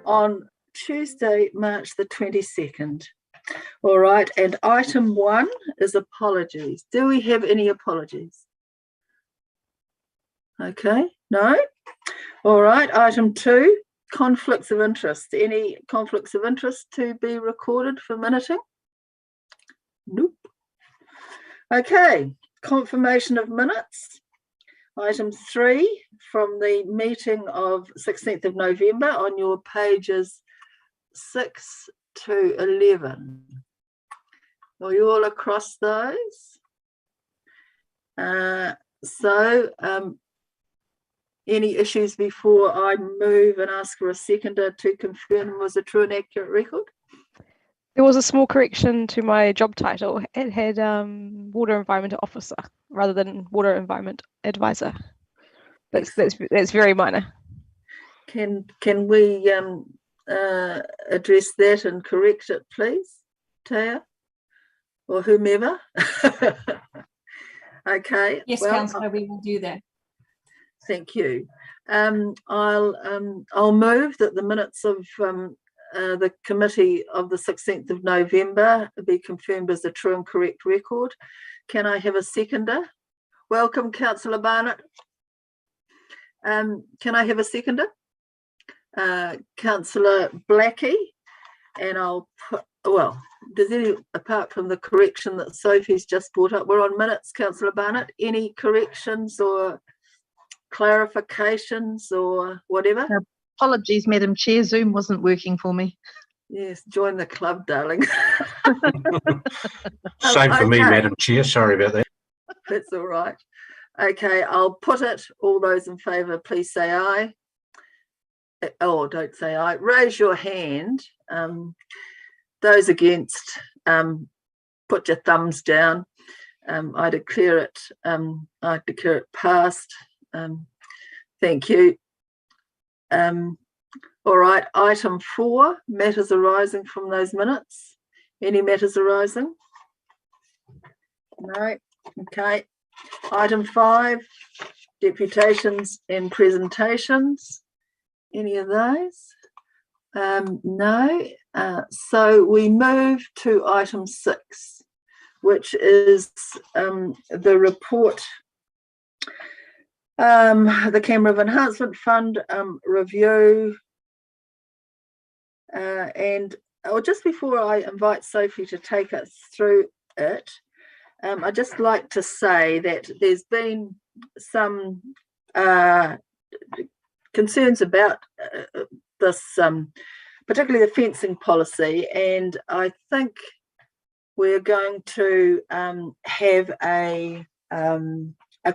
on Tuesday, March the 22nd. All right, and item 1 is apologies. Do we have any apologies? Okay, no? All right, item 2, conflicts of interest. Any conflicts of interest to be recorded for minuting? Nope. Okay, confirmation of minutes. Item 3 from the meeting of 16th of November on your pages 6 to 11. Are you all across those? Any issues before I move and ask for a seconder to confirm it was a true and accurate record? There was a small correction to my job title. It had Water Environment Officer rather than Water Environment Advisor. That's very minor. Can we address that and correct it, please, Taya, or whomever? Okay. Yes, well, Councillor, we will do that. Thank you. I'll move that the minutes of the committee of the 16th of November be confirmed as a true and correct record. Can I have a seconder? Welcome, Councillor Barnett. Can I have a seconder? Councillor Blackie, and I'll put, well, does any, apart from the correction that Sophie's just brought up, we're on minutes, Councillor Barnett, any corrections or clarifications or whatever? Apologies, Madam Chair, Zoom wasn't working for me. Yes, join the club, darling. Same for me, Madam Chair, sorry about that. That's all right. Okay, I'll put it. All those in favour, please say aye. Oh, don't say aye. Raise your hand. Those against, put your thumbs down. I declare it passed. Thank you. All right, item 4, matters arising from those minutes. Any matters arising? No. Okay. Item 5, deputations and presentations. Any of those? No. So we move to item 6, which is the report, the Canberra River Enhancement Fund review. And just before I invite Sophie to take us through it, I'd just like to say that there's been some concerns about this, particularly the fencing policy, and I think we're going to have a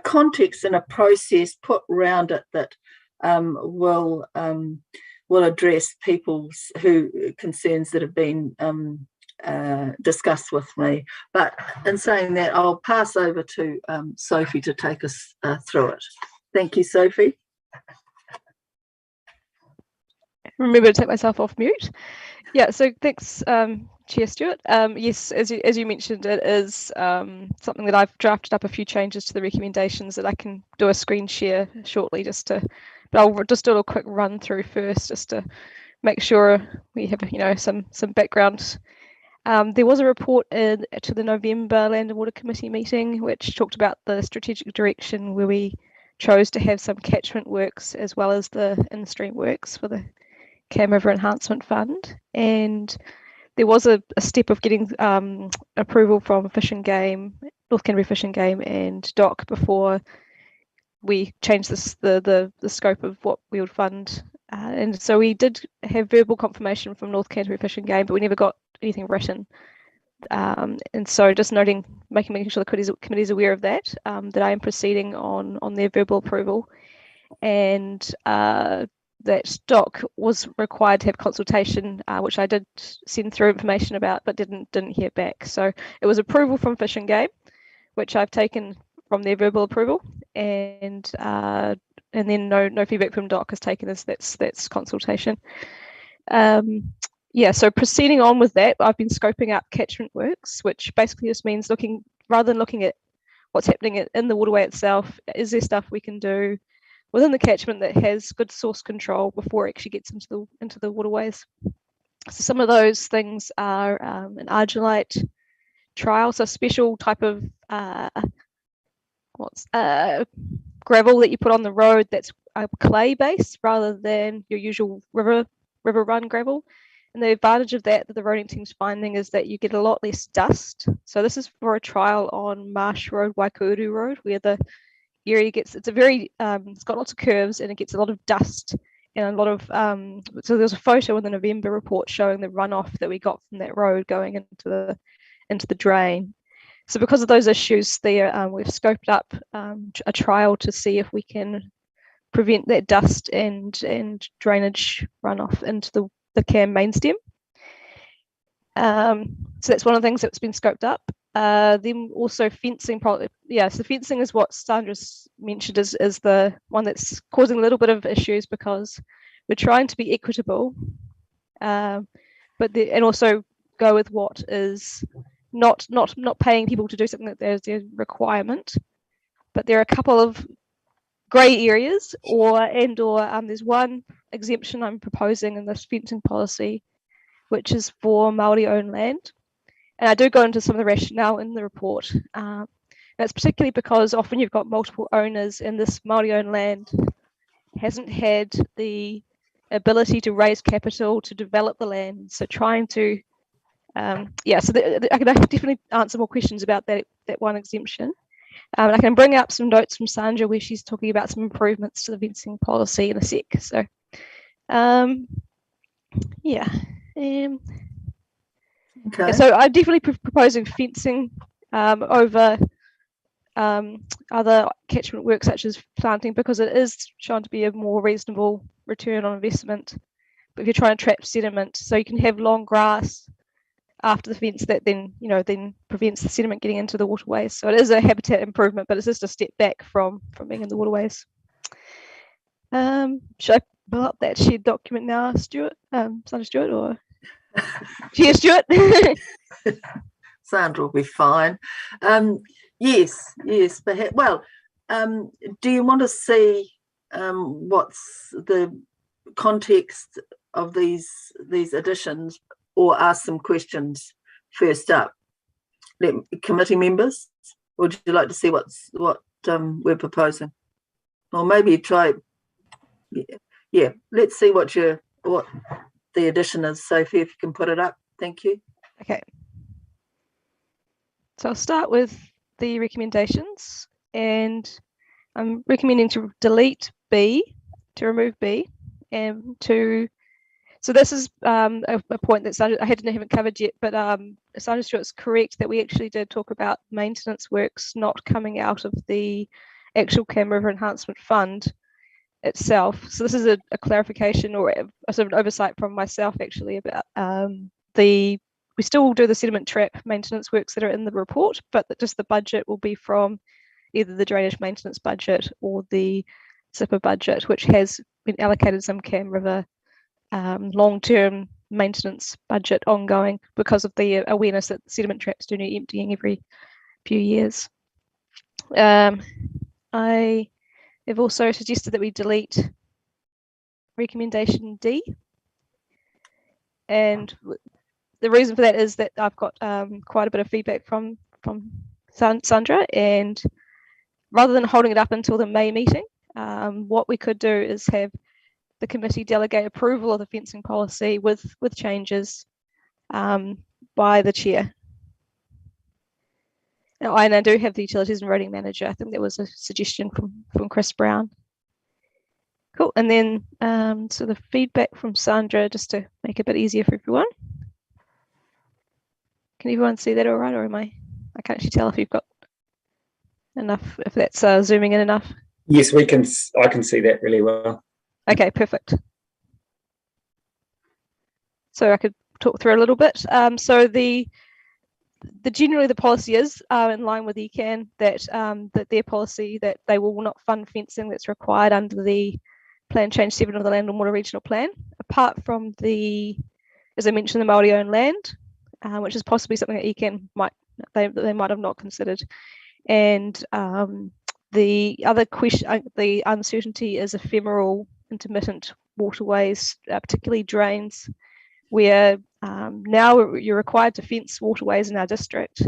context and a process put around it that will address people's concerns that have been discussed with me. But in saying that, I'll pass over to Sophie to take us through it. Thank you, Sophie. Remember to take myself off mute. Yeah, so thanks, Chair Stewart. Yes, as you mentioned, it is something that I've drafted up a few changes to the recommendations that I can do a screen share shortly, but I'll just do a quick run through first, just to make sure we have some background. There was a report to the November Land and Water Committee meeting which talked about the strategic direction, where we chose to have some catchment works as well as the in-stream works for the Canberra River Enhancement Fund, and there was a step of getting approval from Fish and Game, North Canterbury Fish and Game and DOC before we changed the scope of what we would fund, and so we did have verbal confirmation from North Canterbury Fish and Game, but we never got anything written, and so just making sure the committee's aware of that, that I am proceeding on their verbal approval, and that DOC was required to have consultation, which I did send through information about, but didn't hear back. So it was approval from Fish and Game, which I've taken from their verbal approval, and then no feedback from DOC is taken as that's consultation. Yeah, so proceeding on with that, I've been scoping out catchment works, which basically just means rather than looking at what's happening in the waterway itself, is there stuff we can do within the catchment that has good source control before it actually gets into the waterways. So some of those things are an argillite trial, so a special type of gravel that you put on the road that's clay based rather than your usual river run gravel. And the advantage of that the roading team's finding is that you get a lot less dust. So this is for a trial on Marsh Road, Waikuru Road, where the area gets, it's got lots of curves and it gets a lot of dust and a lot of, so there's a photo in the November report showing the runoff that we got from that road going into the drain. So because of those issues there, we've scoped up a trial to see if we can prevent that dust and drainage runoff into the CAM main stem. So that's one of the things that's been scoped up. Then also fencing, so fencing is what Sandra's mentioned is the one that's causing a little bit of issues because we're trying to be equitable, and also go with what is not paying people to do something that there's a requirement, but there are a couple of grey areas or there's one exemption I'm proposing in this fencing policy, which is for Māori owned land. And I do go into some of the rationale in the report. That's particularly because often you've got multiple owners and this Māori owned land hasn't had the ability to raise capital to develop the land. So trying to, I can definitely answer more questions about that one exemption. I can bring up some notes from Sandra where she's talking about some improvements to the fencing policy in a sec. So, Okay. So I'm definitely proposing fencing over other catchment work such as planting because it is shown to be a more reasonable return on investment. But if you're trying to trap sediment, so you can have long grass after the fence that then prevents the sediment getting into the waterways. So it is a habitat improvement, but it's just a step back from being in the waterways. Should I pull up that shared document now, Stuart? Sandra Stuart or Chair Stuart? Sandra will be fine. Yes, perhaps. Well, do you want to see what's the context of these additions, or ask some questions first up, committee members? Or would you like to see what we're proposing, or maybe try? Yeah, let's see what the addition is. Sophie, if you can put it up, thank you. Okay. So I'll start with the recommendations, and I'm recommending to delete B, to remove B, and so this is a point that I haven't covered yet, but Sandra Stewart's correct that we actually did talk about maintenance works not coming out of the actual CAM River Enhancement Fund itself. So this is a clarification or a sort of an oversight from myself actually about we still do the sediment trap maintenance works that are in the report, but just the budget will be from either the drainage maintenance budget or the SIPA budget, which has been allocated some CAM River long-term maintenance budget ongoing because of the awareness that sediment traps do need emptying every few years. I have also suggested that we delete recommendation D, and the reason for that is that I've got quite a bit of feedback from Sandra, and rather than holding it up until the May meeting, what we could do is have the committee delegate approval of the fencing policy with changes by the chair. Now, I do have the utilities and roading manager. I think there was a suggestion from Chris Brown. Cool. And then so the feedback from Sandra, just to make it a bit easier for everyone. Can everyone see that all right, or am I can't actually tell if you've got enough, if that's zooming in enough? Yes, we can. I can see that really well. Okay, perfect. So I could talk through a little bit. So generally the policy is in line with ECAN that their policy that they will not fund fencing that's required under the Plan Change 7 of the Land and Water Regional Plan, apart from as I mentioned, the Māori owned land, which is possibly something that ECAN they might have not considered, and The other question, the uncertainty is ephemeral intermittent waterways, particularly drains, where now you're required to fence waterways in our district,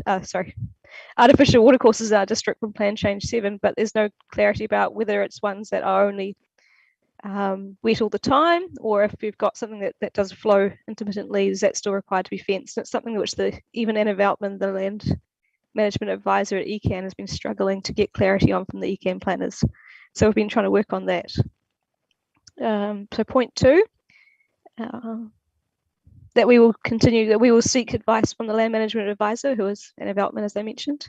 artificial watercourses in our district from Plan Change 7, but there's no clarity about whether it's ones that are only wet all the time, or if you've got something that does flow intermittently, is that still required to be fenced? And it's something which even Anna Veltman, the land management advisor at ECAN, has been struggling to get clarity on from the ECAN planners. So we've been trying to work on that. So point 2, that we will seek advice from the land management advisor, who is Anna Veltman, as I mentioned,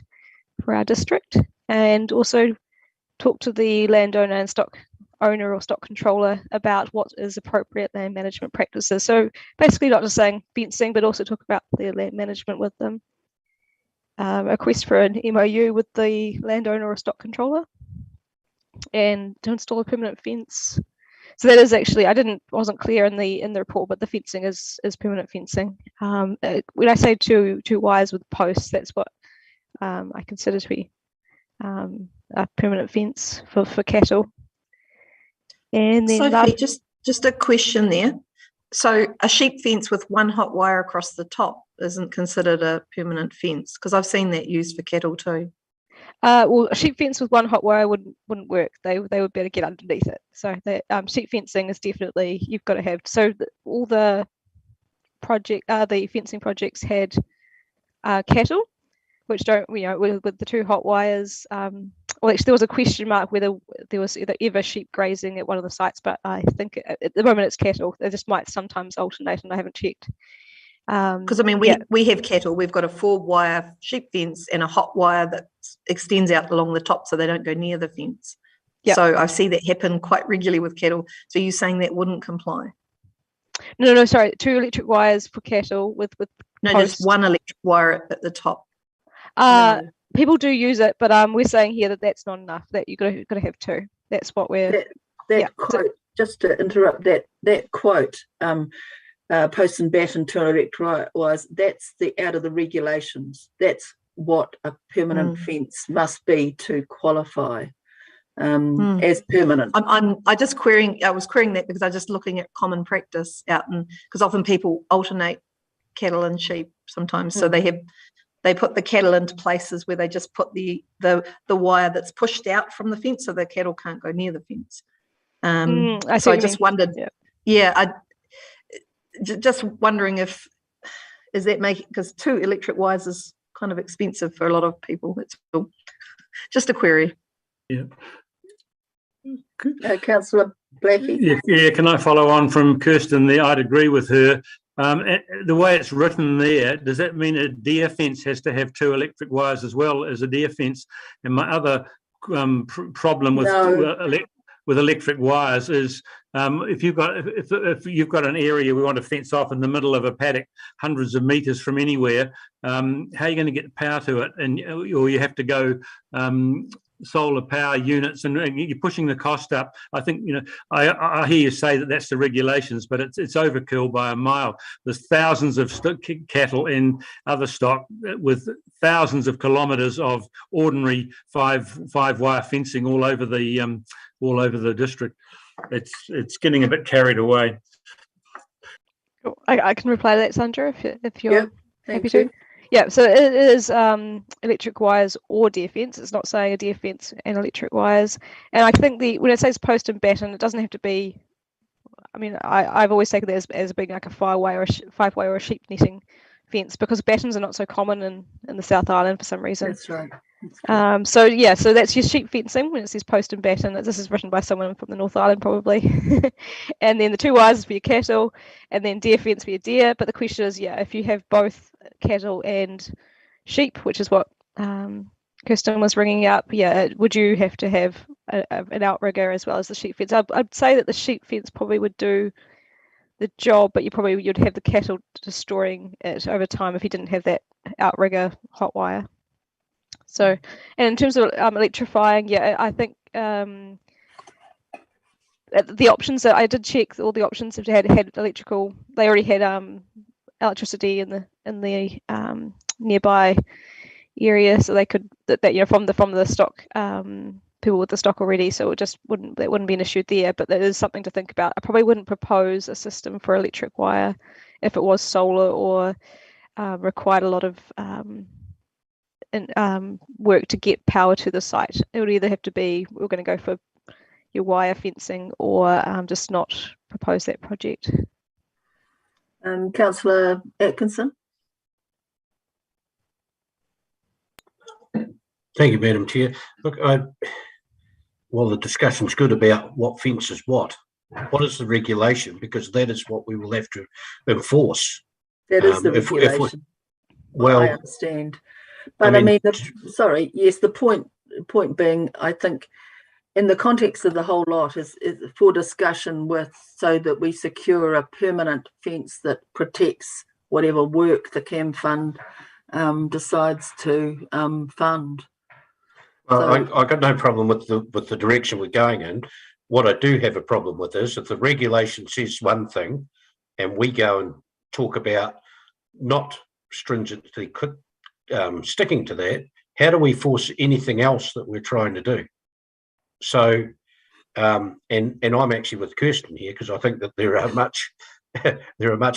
for our district, and also talk to the landowner and stock owner or stock controller about what is appropriate land management practices. So basically not just saying fencing, but also talk about their land management with them. A request for an MOU with the landowner or stock controller, and to install a permanent fence. So that is actually, wasn't clear in the report, but the fencing is permanent fencing. When I say two wires with posts, that's what I consider to be a permanent fence for cattle. And then Sophie, just a question there. So a sheep fence with one hot wire across the top isn't considered a permanent fence, because I've seen that used for cattle too. Well, a sheep fence with one hot wire wouldn't work. They would better get underneath it. So the sheep fencing is definitely, you've got to have. So all the fencing projects had cattle, which don't, with the 2 hot wires. Well, actually, there was a question mark whether there was ever sheep grazing at one of the sites, but I think at the moment it's cattle. They just might sometimes alternate, and I haven't checked. Because we have cattle. We've got a 4-wire sheep fence and a hot wire that extends out along the top, so they don't go near the fence. Yep. So I see that happen quite regularly with cattle. So you're saying that wouldn't comply? No, sorry. 2 electric wires for cattle with no, posts. Just 1 electric wire at the top. No. People do use it, but we're saying here that that's not enough. That you've got to have 2. That's what we're. That quote. Just to interrupt, that quote. Post and batten 2 electric wires. That's out of the regulations. That's what a permanent fence must be to qualify as permanent. I was querying that because I'm just looking at common practice out, and because often people alternate cattle and sheep sometimes, so they put the cattle into places where they just put the wire that's pushed out from the fence, so the cattle can't go near the fence. So I just wondered, just wondering if is that making, because 2 electric wires is kind of expensive for a lot of people. That's all. Just a query. Yeah. Councillor Blackie. Yeah. Can I follow on from Kirsten there? I'd agree with her. The way it's written there, does that mean a deer fence has to have 2 electric wires as well as a deer fence? And my other problem with electric wires is if you've got an area we want to fence off in the middle of a paddock, hundreds of meters from anywhere, how are you going to get power to it? Or you have to go solar power units, and you're pushing the cost up. I think I hear you say that that's the regulations, but it's overkill by a mile. There's thousands of cattle and other stock with thousands of kilometres of ordinary five wire fencing all over the district. It's getting a bit carried away. I can reply to that, Sandra, if you're happy to. You. Yeah, so it is electric wires or deer fence. It's not saying a deer fence and electric wires. And I think when it says post and batten, it doesn't have to be. I mean, I've always taken that as being like a 5-wire or a sheep netting fence, because battens are not so common in the South Island for some reason. That's right. So that's your sheep fencing when it says post and batten. This is written by someone from the North Island probably. And then the 2 wires for your cattle, and then deer fence for your deer. But the question is, if you have both cattle and sheep, which is what Kirsten was ringing up, would you have to have an outrigger as well as the sheep fence? I'd say that the sheep fence probably would do the job, but you'd have the cattle destroying it over time if you didn't have that outrigger hot wire. So, and in terms of electrifying, I think the options that I did check, all the options have had electrical. They already had electricity in the people with the stock already, so that wouldn't be an issue there. But that is something to think about. I probably wouldn't propose a system for electric wire if it was solar or required a lot of work to get power to the site. It would either have to be we're going to go for your wire fencing or just not propose that project. Councillor Atkinson. Thank you, Madam Chair. Look, well, the discussion's good about what fence is what is the regulation, because that is what we will have to enforce. That is the if regulation. well, I understand. But I mean, sorry, yes, the point being, I think in the context of the whole lot is for discussion with, so that we secure a permanent fence that protects whatever work the CAM fund decides to fund. Well, I got no problem with the direction we're going in. What I do have a problem with is if the regulation says one thing and we go and talk about not stringently sticking to that, how do we force anything else that we're trying to do? So, and I'm actually with Kirsten here because I think that there are much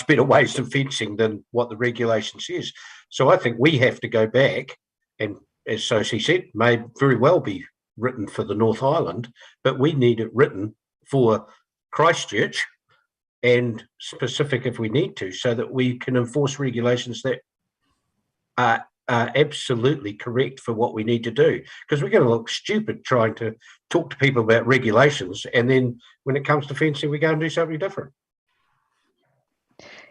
better ways of fencing than what the regulation says. So I think we have to go back and, as Sophie said, may very well be written for the North Island, but we need it written for Christchurch and specific if we need to, so that we can enforce regulations that are absolutely correct for what we need to do. Because we're going to look stupid trying to talk to people about regulations, and then when it comes to fencing, we go and do something different.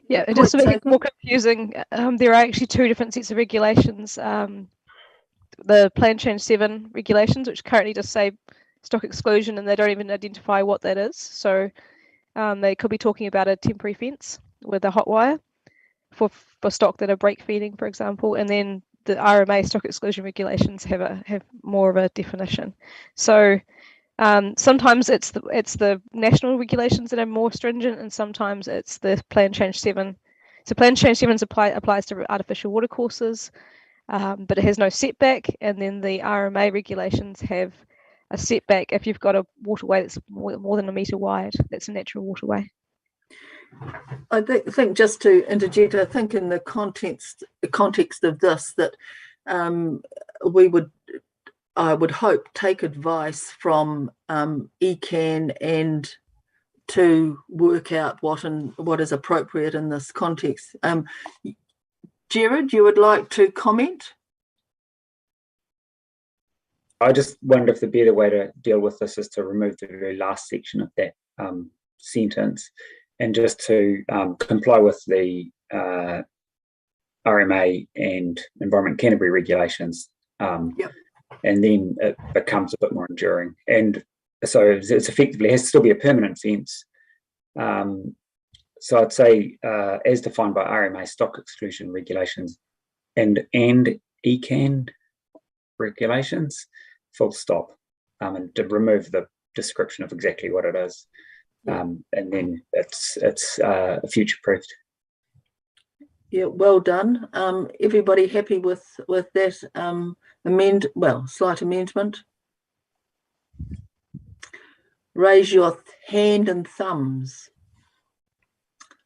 Yeah, and just to make it more confusing, there are actually two different sets of regulations. The Plan Change 7 regulations, which currently just say stock exclusion, and they don't even identify what that is. So they could be talking about a temporary fence with a hot wire for stock that are break feeding, for example, and then the RMA stock exclusion regulations have more of a definition. So sometimes it's the national regulations that are more stringent, and sometimes it's the Plan Change 7. So Plan Change 7 applies to artificial watercourses, but it has no setback, and then the RMA regulations have a setback if you've got a waterway that's more than a metre wide. That's a natural waterway. I think just to interject, I think in the context of this, that I would hope take advice from ECAN and to work out what is appropriate in this context. Jared, you would like to comment? I just wonder if the better way to deal with this is to remove the very last section of that sentence, and just to comply with the RMA and Environment Canterbury regulations. Yep. And then it becomes a bit more enduring. And so it's effectively, it has to still be a permanent fence. So I'd say, as defined by RMA stock exclusion regulations and ECAN regulations, full stop, and to remove the description of exactly what it is, and then it's future-proofed. Yeah, well done. Everybody happy with that slight amendment? Raise your hand and thumbs.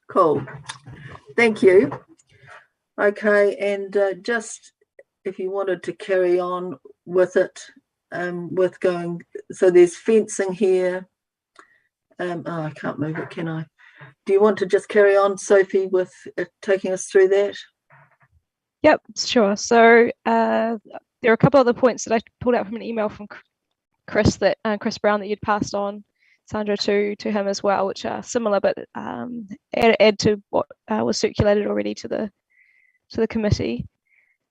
Cool. Thank you. Okay, and just if you wanted to carry on with it, with going, so there's fencing here. I can't move it, can I? Do you want to just carry on, Sophie, with taking us through that? Yep, sure. So there are a couple other points that I pulled out from an email from Chris Brown that you'd passed on, Sandra, to him as well, which are similar but add to what was circulated already to the committee.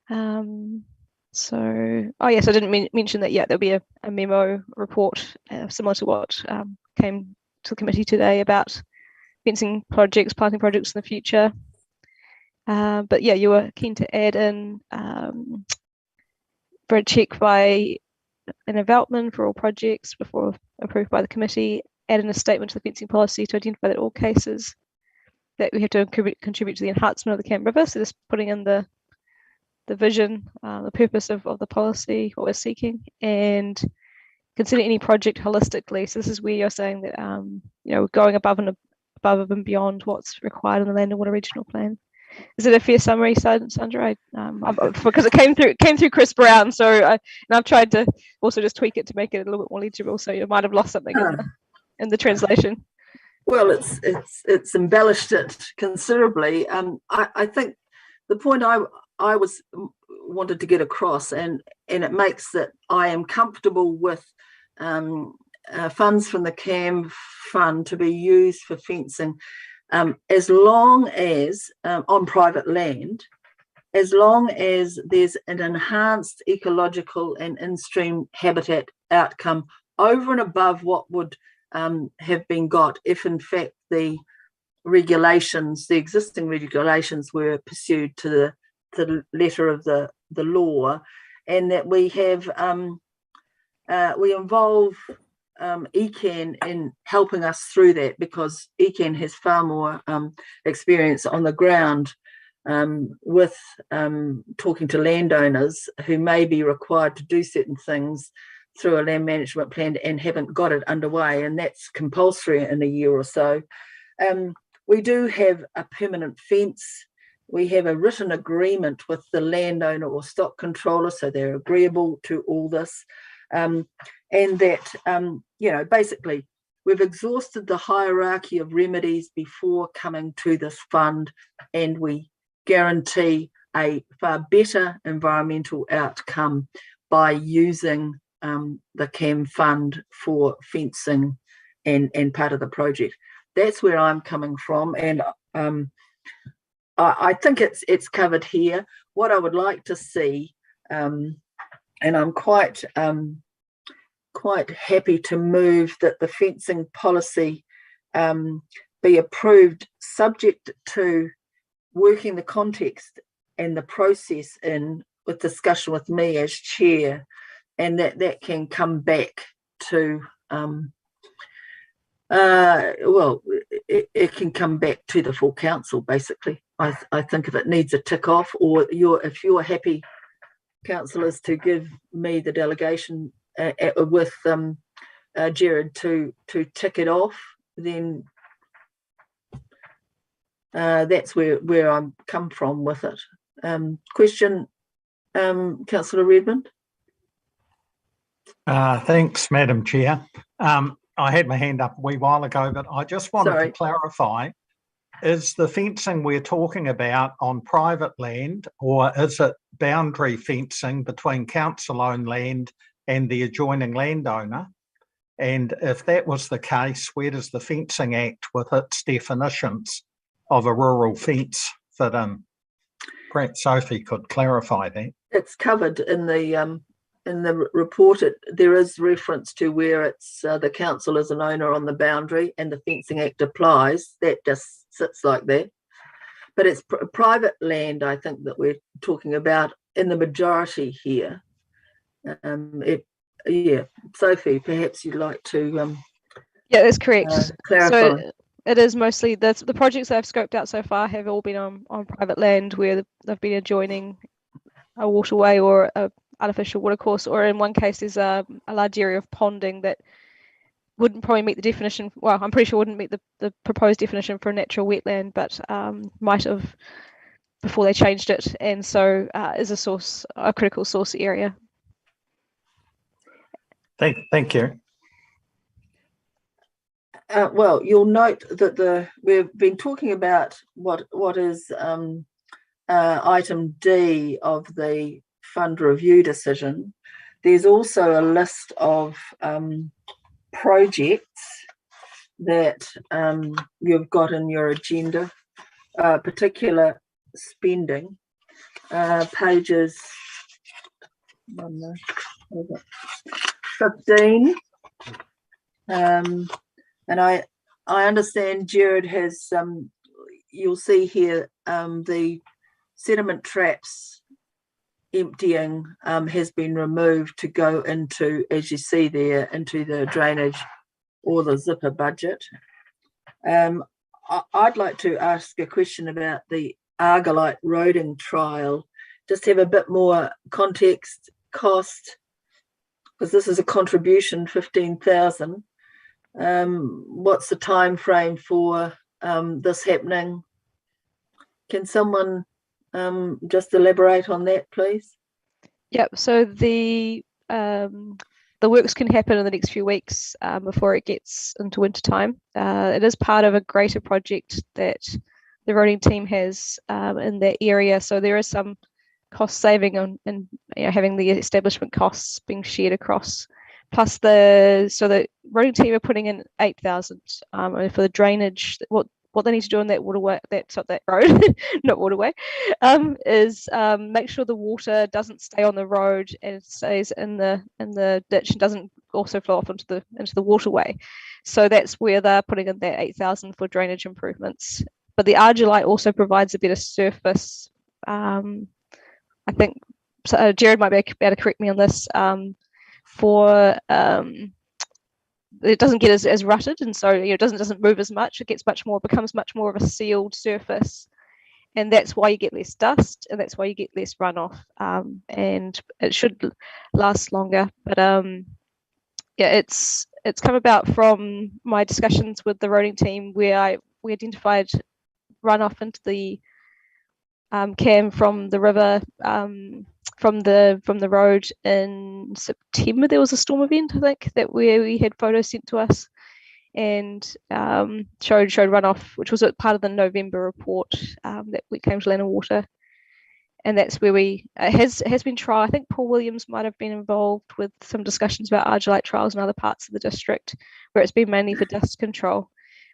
So, I didn't mention that yet. There'll be a memo report similar to what came to the committee today about fencing projects, planting projects in the future. But yeah, you were keen to add in for a check by an Veltman for all projects before approved by the committee, add in a statement to the fencing policy to identify that all cases that we have to contribute to the enhancement of the Cam River. So just putting in the vision, the purpose of the policy, what we're seeking, and consider any project holistically. So this is where you're saying that going above and beyond what's required in the Land and Water Regional Plan. Is it a fair summary, Sandra? Because it came through Chris Brown, so I've tried to also just tweak it to make it a little bit more legible. So you might have lost something in the translation. Well, it's embellished it considerably. I think the point I wanted to get across, and it makes that I am comfortable with funds from the CAM fund to be used for fencing, as long as on private land, as long as there's an enhanced ecological and in-stream habitat outcome over and above what would have been got if in fact the existing regulations were pursued to the letter of the law, and that we have we involve ECAN in helping us through that, because ECAN has far more experience on the ground with talking to landowners who may be required to do certain things through a land management plan and haven't got it underway, and that's compulsory in a year or so. We do have a permanent fence. We have a written agreement with the landowner or stock controller, so they're agreeable to all this. And that, basically, we've exhausted the hierarchy of remedies before coming to this fund, and we guarantee a far better environmental outcome by using the CAM fund for fencing and part of the project. That's where I'm coming from, and I think it's covered here. What I would like to see, and I'm quite happy to move that the fencing policy be approved, subject to working the context and the process in with discussion with me as chair, and that can come back to it can come back to the full council. Basically, I think if it needs a tick off, or if you're happy, councillors, to give me the delegation with Jared to tick it off, then that's where I'm come from with it. Question, Councillor Redmond. Thanks, Madam Chair. I had my hand up a wee while ago, but I just wanted to clarify, is the fencing we're talking about on private land, or is it boundary fencing between council-owned land and the adjoining landowner? And if that was the case, where does the Fencing Act with its definitions of a rural fence fit in? Perhaps Sophie could clarify that. It's covered in the report. There is reference to where it's the council is an owner on the boundary and the Fencing Act applies. That just sits like that. But it's private land, I think, that we're talking about in the majority here. Sophie, perhaps you'd like to yeah, that's correct. Clarify. So it is mostly the projects that I've scoped out so far have all been on private land where they've been adjoining a waterway or a artificial watercourse, or in one case there's a large area of ponding that wouldn't probably meet the definition. Well, I'm pretty sure wouldn't meet the proposed definition for a natural wetland, but might have before they changed it, and so is a critical source area. Thank you. Well, you'll note that we've been talking about what is item D of the fund review decision. There's also a list of projects that you've got in your agenda, particular spending, pages 15. And I understand Jared has, you'll see here, the sediment traps emptying has been removed to go into, as you see there, into the drainage or the zipper budget. I'd like to ask a question about the Argolite roading trial, just have a bit more context, cost, because this is a contribution, 15,000. What's the time frame for this happening? Can someone just elaborate on that, please? Yep. So the works can happen in the next few weeks before it gets into winter time. It is part of a greater project that the roading team has in that area. So there is some cost saving on and having the establishment costs being shared across. Plus the roading team are putting in 8,000 for the drainage. What they need to do on that waterway, that road, not waterway, is make sure the water doesn't stay on the road and it stays in the ditch and doesn't also flow off into the waterway. So that's where they're putting in that 8,000 for drainage improvements. But the argillite also provides a better surface. I think Jared might be able to correct me on this. It doesn't get as rutted, and so it doesn't move as much. It becomes much more of a sealed surface, and that's why you get less dust, and that's why you get less runoff, and it should last longer. But it's come about from my discussions with the roading team, where we identified runoff into the cam from the river, from the road in September. There was a storm event, I think, where we had photos sent to us and showed runoff, which was part of the November report that we came to Land and Water. And that's where has been tried. I think Paul Williams might have been involved with some discussions about argillite trials in other parts of the district, where it's been mainly for dust control,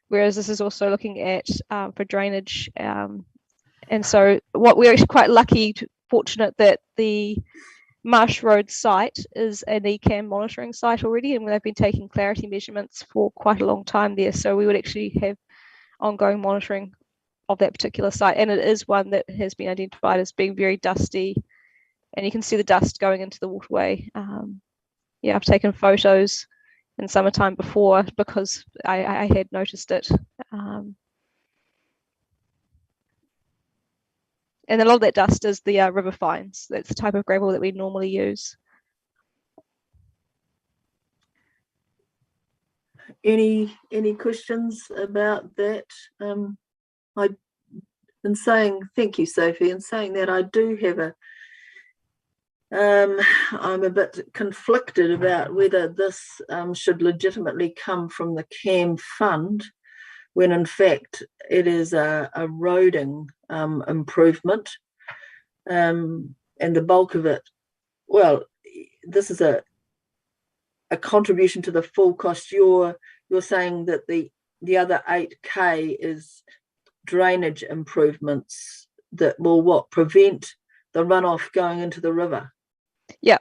whereas this is also looking at for drainage. And so what we're actually quite fortunate that the Marsh Road site is an ECAM monitoring site already, and they've been taking clarity measurements for quite a long time there. So we would actually have ongoing monitoring of that particular site, and it is one that has been identified as being very dusty, and you can see the dust going into the waterway. I've taken photos in summertime before because I had noticed it. And a lot of that dust is the river fines. That's the type of gravel that we normally use. Any questions about that? I've been saying, thank you, Sophie, in saying that I do have I'm a bit conflicted about whether this should legitimately come from the CAM fund, when in fact it is a roading improvement, and the bulk of it, well, this is a contribution to the full cost. You're saying that the other 8K is drainage improvements that will prevent the runoff going into the river. Yeah.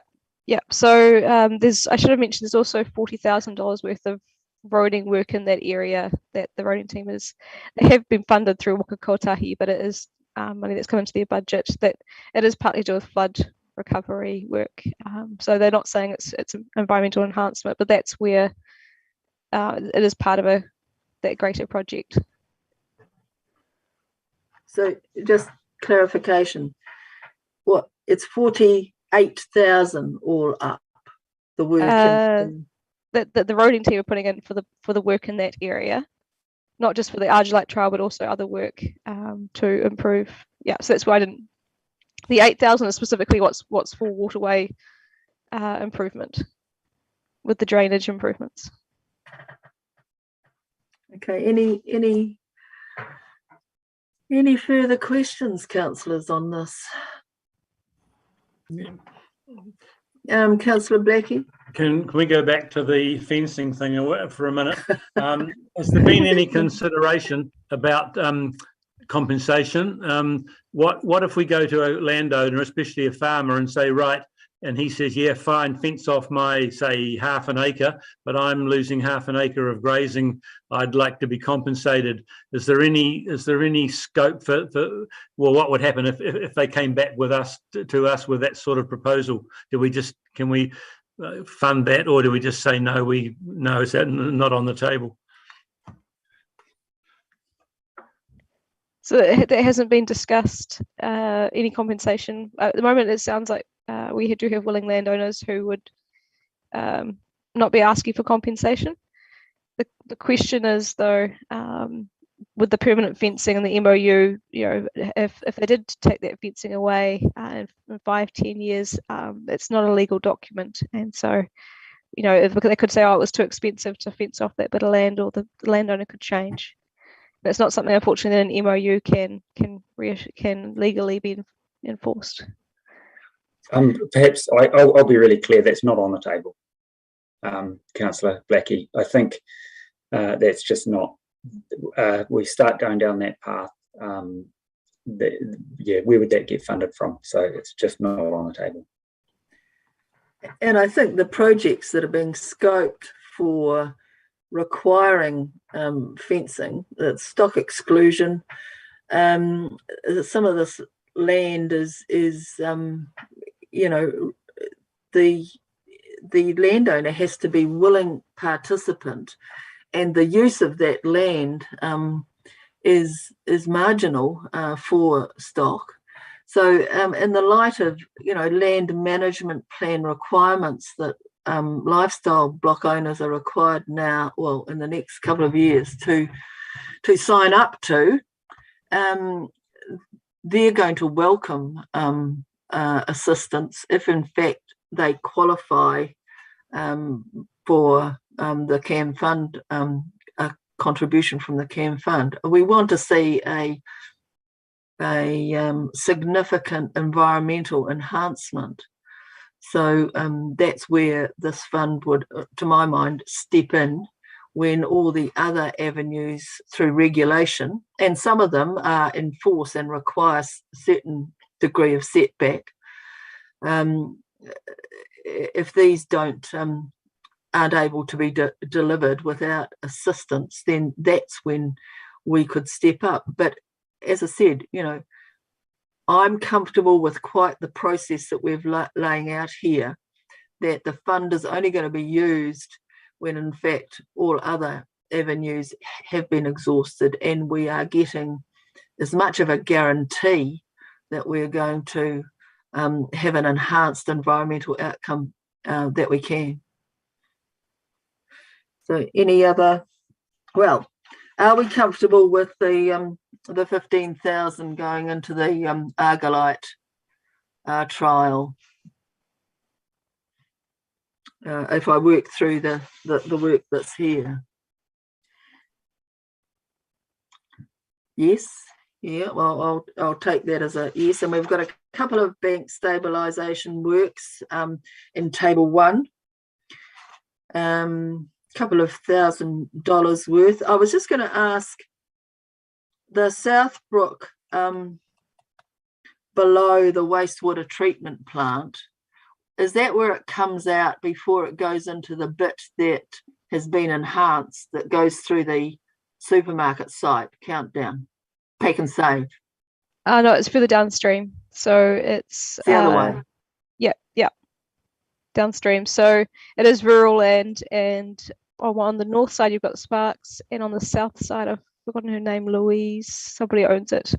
So I should have mentioned there's also $40,000 worth of roading work in that area that the roading team they have been funded through Waka Kotahi, but it is money that's come into their budget. That it is partly to do with flood recovery work. So they're not saying it's an environmental enhancement, but that's where it is part of that greater project. So just clarification, it's 48,000 all up, the work that the roading team are putting in for the work in that area, not just for the argillite trial, but also other work to improve. Yeah, so that's why the 8,000 is specifically what's for waterway improvement with the drainage improvements. Okay, any further questions, councillors, on this? Councillor Blackie? Can we go back to the fencing thing for a minute? Has there been any consideration about compensation? What if we go to a landowner, especially a farmer, and say, right, and he says, yeah, fine, fence off my, say, half an acre, but I'm losing half an acre of grazing. I'd like to be compensated. Is there any scope for well, what would happen if they came back with us to us with that sort of proposal? Can we fund that, or do we just say no? Is that not on the table? So that hasn't been discussed. Any compensation at the moment. It sounds like we do have willing landowners who would not be asking for compensation. The question is though, with the permanent fencing and the MOU, if they did take that fencing away in 5-10 years, it's not a legal document, and so if they could say, oh, it was too expensive to fence off that bit of land, or the landowner could change. But it's not something, unfortunately, that an MOU can legally be enforced. Perhaps I'll be really clear. That's not on the table, Councillor Blackie. I think that's just not. We start going down that path. Where would that get funded from? So it's just not on the table. And I think the projects that are being scoped for requiring fencing, stock exclusion, some of this land is the landowner has to be willing participant, and the use of that land is marginal for stock. So in the light of land management plan requirements that lifestyle block owners are required now, well, in the next couple of years to sign up to, they're going to welcome assistance if in fact they qualify for the CAM fund, a contribution from the CAM fund. We want to see a significant environmental enhancement. So that's where this fund would, to my mind, step in when all the other avenues through regulation, and some of them are in force and require a certain degree of setback. If these aren't able to be delivered without assistance, then that's when we could step up. But as I said, I'm comfortable with quite the process that we're laying out here, that the fund is only going to be used when in fact all other avenues have been exhausted, and we are getting as much of a guarantee that we're going to have an enhanced environmental outcome that we can. So any other, well, are we comfortable with the 15,000 going into the Argolite trial? If I work through the work that's here. Yes, yeah, well, I'll take that as a yes. And we've got a couple of bank stabilisation works in table 1. Couple of $1,000 worth. I was just going to ask, the Southbrook below the wastewater treatment plant, is that where it comes out before it goes into the bit that has been enhanced that goes through the supermarket site? Countdown, Pack and Save. No, it's further downstream. So it's the other way. Yeah, downstream. So it is rural land, and on the north side you've got Sparks, and on the south side I've forgotten her name, Louise. Somebody owns it.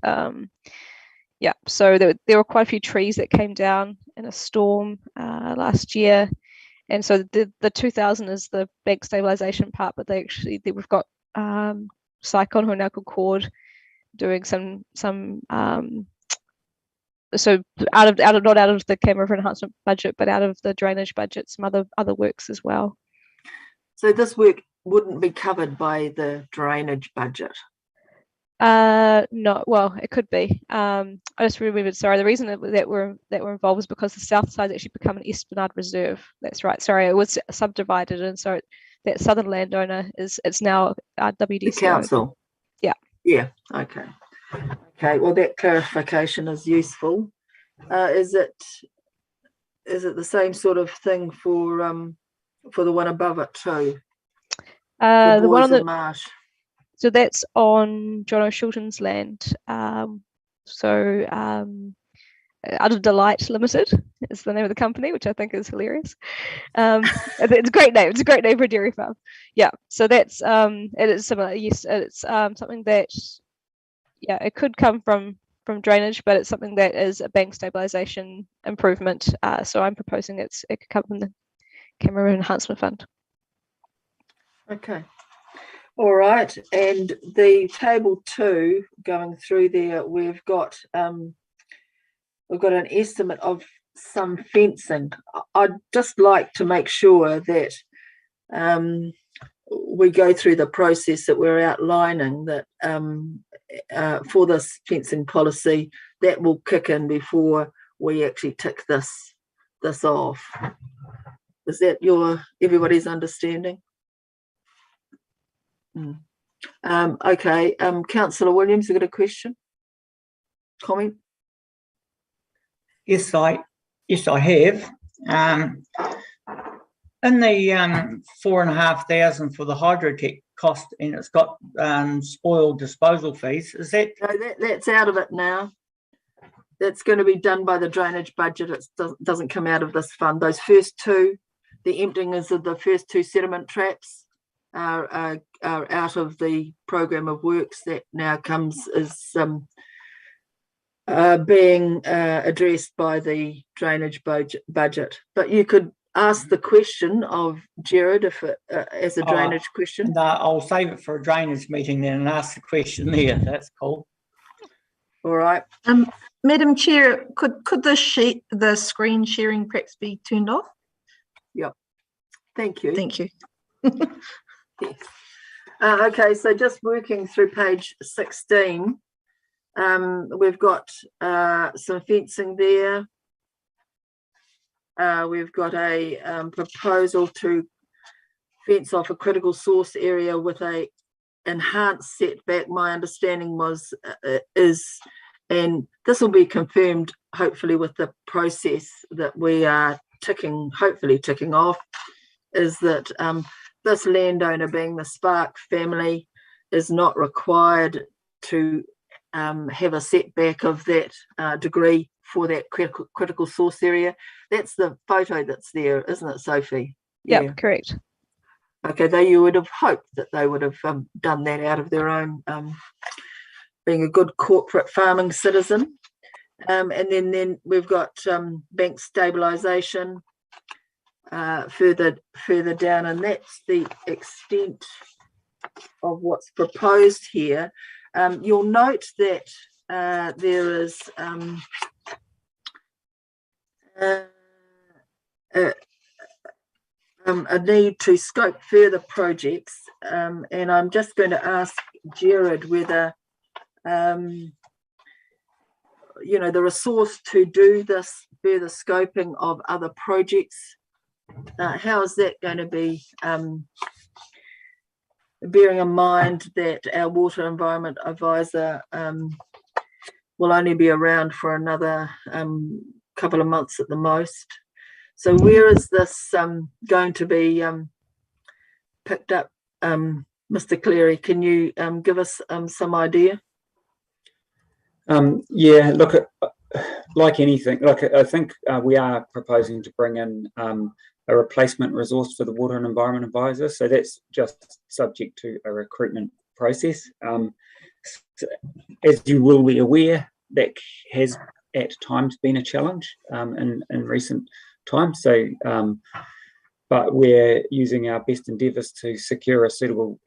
Yeah, so there were quite a few trees that came down in a storm last year, and so the 2,000 is the bank stabilisation part, but we've got Cycon, who are now called Cord, doing some so not out of the Cam River enhancement budget, but out of the drainage budget, some other works as well. So this work wouldn't be covered by the drainage budget? No, well, it could be. I just remembered, sorry, the reason that we're involved is because the south side actually become an Esplanade Reserve. That's right, sorry, it was subdivided, and so that southern landowner it's now WDC. The council. Yeah, okay, well, that clarification is useful. Is it the same sort of thing for the one above it too? The one on the marsh. So that's on John O'Shilton's land. Out of Delight Limited is the name of the company, which I think is hilarious. It's a great name. It's a great name for a dairy farm. Yeah. So that's it is similar. Yes, it's something that it could come from drainage, but it's something that is a bank stabilisation improvement. So I'm proposing it could come from the Camera Enhancement Fund. Okay. All right. And the table 2, going through there, we've got an estimate of some fencing. I'd just like to make sure that we go through the process that we're outlining, that for this fencing policy, that will kick in before we actually tick this off. Is that everybody's understanding? Okay. Councillor Williams, you got a question? Comment? Yes, I have. In the 4,500 for the hydrotech cost, and it's got spoil disposal fees. Is that? No, that's out of it now. That's going to be done by the drainage budget. It doesn't come out of this fund. Those first 2, the emptying of the first 2 sediment traps are out of the program of works that now comes as being addressed by the drainage budget. But you could ask the question of Jared if as a drainage question. No, I'll save it for a drainage meeting then and ask the question there. That's cool. All right. Madam Chair, could the screen sharing perhaps be turned off? Yep. Thank you. Thank you. Yes. Okay, so just working through page 16, we've got some fencing there. We've got a proposal to fence off a critical source area with a enhanced setback. My understanding and this will be confirmed hopefully with the process that we are hopefully ticking off, is that this landowner, being the Spark family, is not required to have a setback of that degree for that critical source area. That's the photo that's there, isn't it, Sophie? Yep, Yeah, correct. Okay, you would have hoped that they would have done that out of their own, being a good corporate farming citizen. And then we've got bank stabilisation further down, and that's the extent of what's proposed here. You'll note that there is a need to scope further projects, and I'm just going to ask Jared whether the resource to do this further scoping of other projects, how is that going to be, bearing in mind that our water environment advisor will only be around for another couple of months at the most. So where is this going to be picked up? Mr. Cleary, can you give us some idea? Yeah, look, like anything, I think we are proposing to bring in a replacement resource for the Water and Environment Advisor. So that's just subject to a recruitment process. As you will be aware, that has at times been a challenge in recent times. So, but we're using our best endeavours to secure a suitable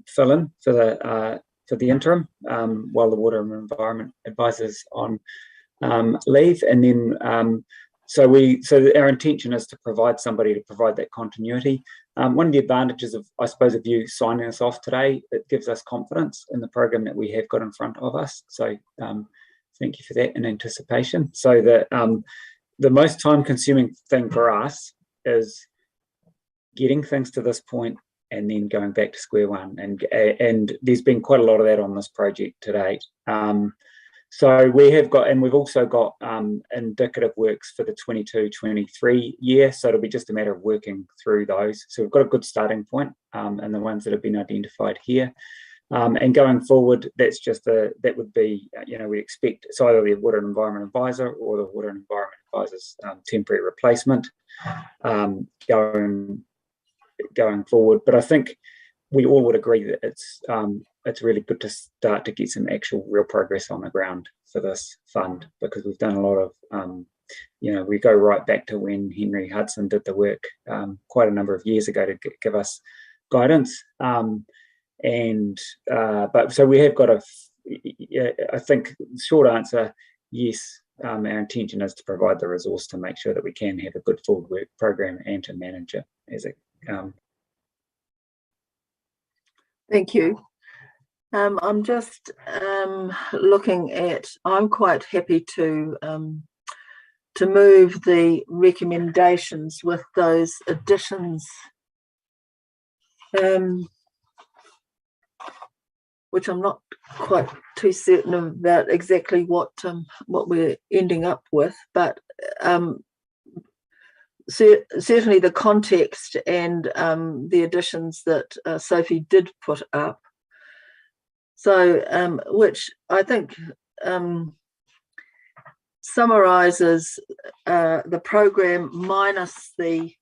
fill-in for the interim while the Water and Environment Advisor's on leave, and then so our intention is to provide somebody to provide that continuity. One of the advantages of, I suppose, of you signing us off today, it gives us confidence in the program that we have got in front of us. So thank you for that in anticipation. So that the most time-consuming thing for us is getting things to this point and then going back to square one. And there's been quite a lot of that on this project to date. So we have got, and we've also got indicative works for the 22-23 year. So it'll be just a matter of working through those. So we've got a good starting point, and the ones that have been identified here. And going forward, that's just that would be, we expect it's either the Water and Environment Advisor or the Water and Environment Advisor's temporary replacement going forward. But I think we all would agree that it's really good to start to get some actual real progress on the ground for this fund, because we've done a lot of you know, we go right back to when Henry Hudson did the work quite a number of years ago to give us guidance. But so we have got I think the short answer, yes, our intention is to provide the resource to make sure that we can have a good forward work program and to manage it as it. Thank you. I'm just looking at, I'm quite happy to move the recommendations with those additions, which I'm not quite too certain about exactly what we're ending up with, but certainly the context and the additions that Sophie did put up. So, which I think summarises the program minus the,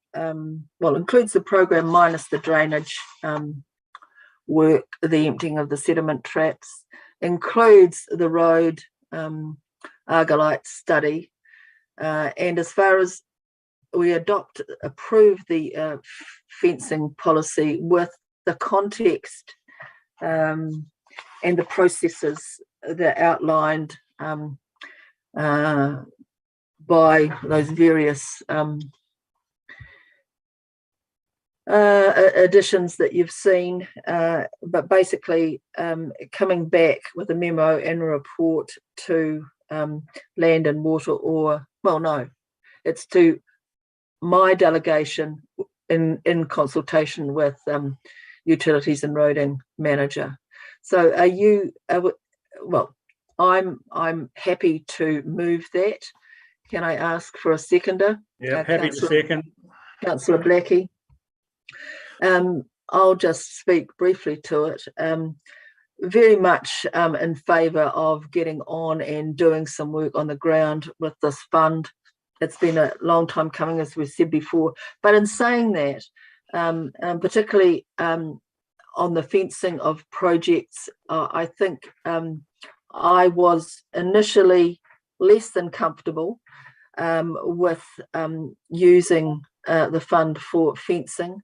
includes the program minus the drainage work, the emptying of the sediment traps, includes the road argillite study, and as far as we approve the fencing policy with the context and the processes that are outlined by those various additions that you've seen, but basically coming back with a memo and a report to Land and Water, or, well, no, it's to my delegation in consultation with Utilities and Roading Manager. So are you, well, I'm happy to move that. Can I ask for a seconder? Yeah, happy to second. Councillor Blackie. I'll just speak briefly to it. Very much in favour of getting on and doing some work on the ground with this fund. It's been a long time coming, as we said before. But in saying that, particularly on the fencing of projects, I think I was initially less than comfortable with using the fund for fencing,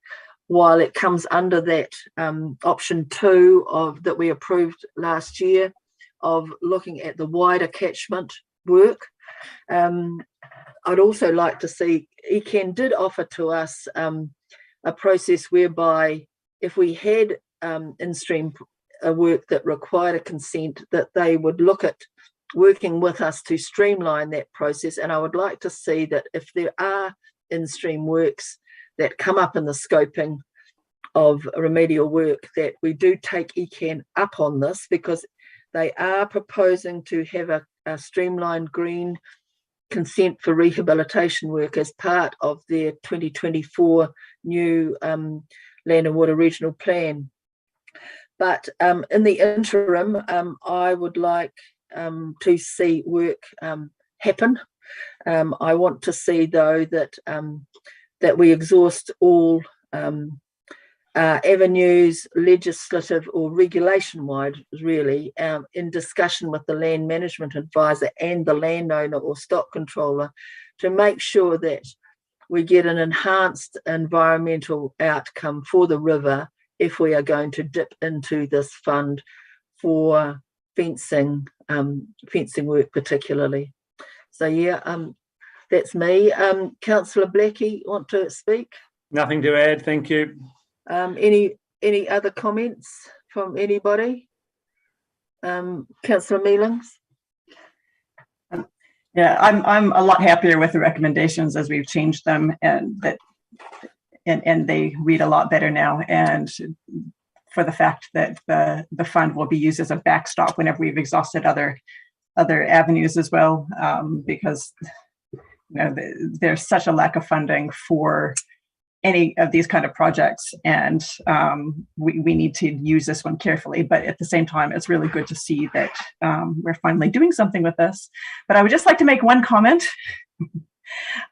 while it comes under that option 2 of that we approved last year of looking at the wider catchment work. I'd also like to see, ECAN did offer to us a process whereby if we had in-stream work that required a consent, that they would look at working with us to streamline that process. And I would like to see that if there are in-stream works that come up in the scoping of remedial work, that we do take ECAN up on this, because they are proposing to have a streamlined green consent for rehabilitation work as part of their 2024 new Land and Water Regional Plan. But in the interim, I would like to see work happen. I want to see, though, that we exhaust all avenues, legislative or regulation-wide, really, in discussion with the land management advisor and the landowner or stock controller, to make sure that we get an enhanced environmental outcome for the river if we are going to dip into this fund for fencing work particularly. So yeah, that's me. Councillor Blackie, want to speak? Nothing to add, thank you. Any other comments from anybody? Councillor Mealings? Yeah, I'm a lot happier with the recommendations as we've changed them, and they read a lot better now. And for the fact that the fund will be used as a backstop whenever we've exhausted other avenues as well, because there's such a lack of funding for any of these kind of projects, and we need to use this one carefully. But at the same time, it's really good to see that we're finally doing something with this. But I would just like to make one comment.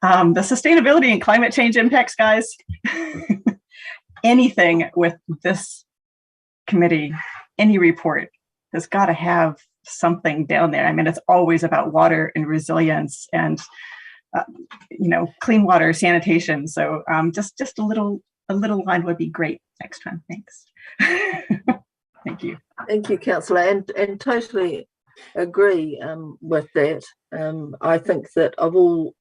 The sustainability and climate change impacts, guys, anything with this committee, any report has got to have something down there. I mean, it's always about water and resilience, and clean water, sanitation. So just a little line would be great next time. Thanks. Thank you. Thank you, Councillor, and totally agree with that. I think that of all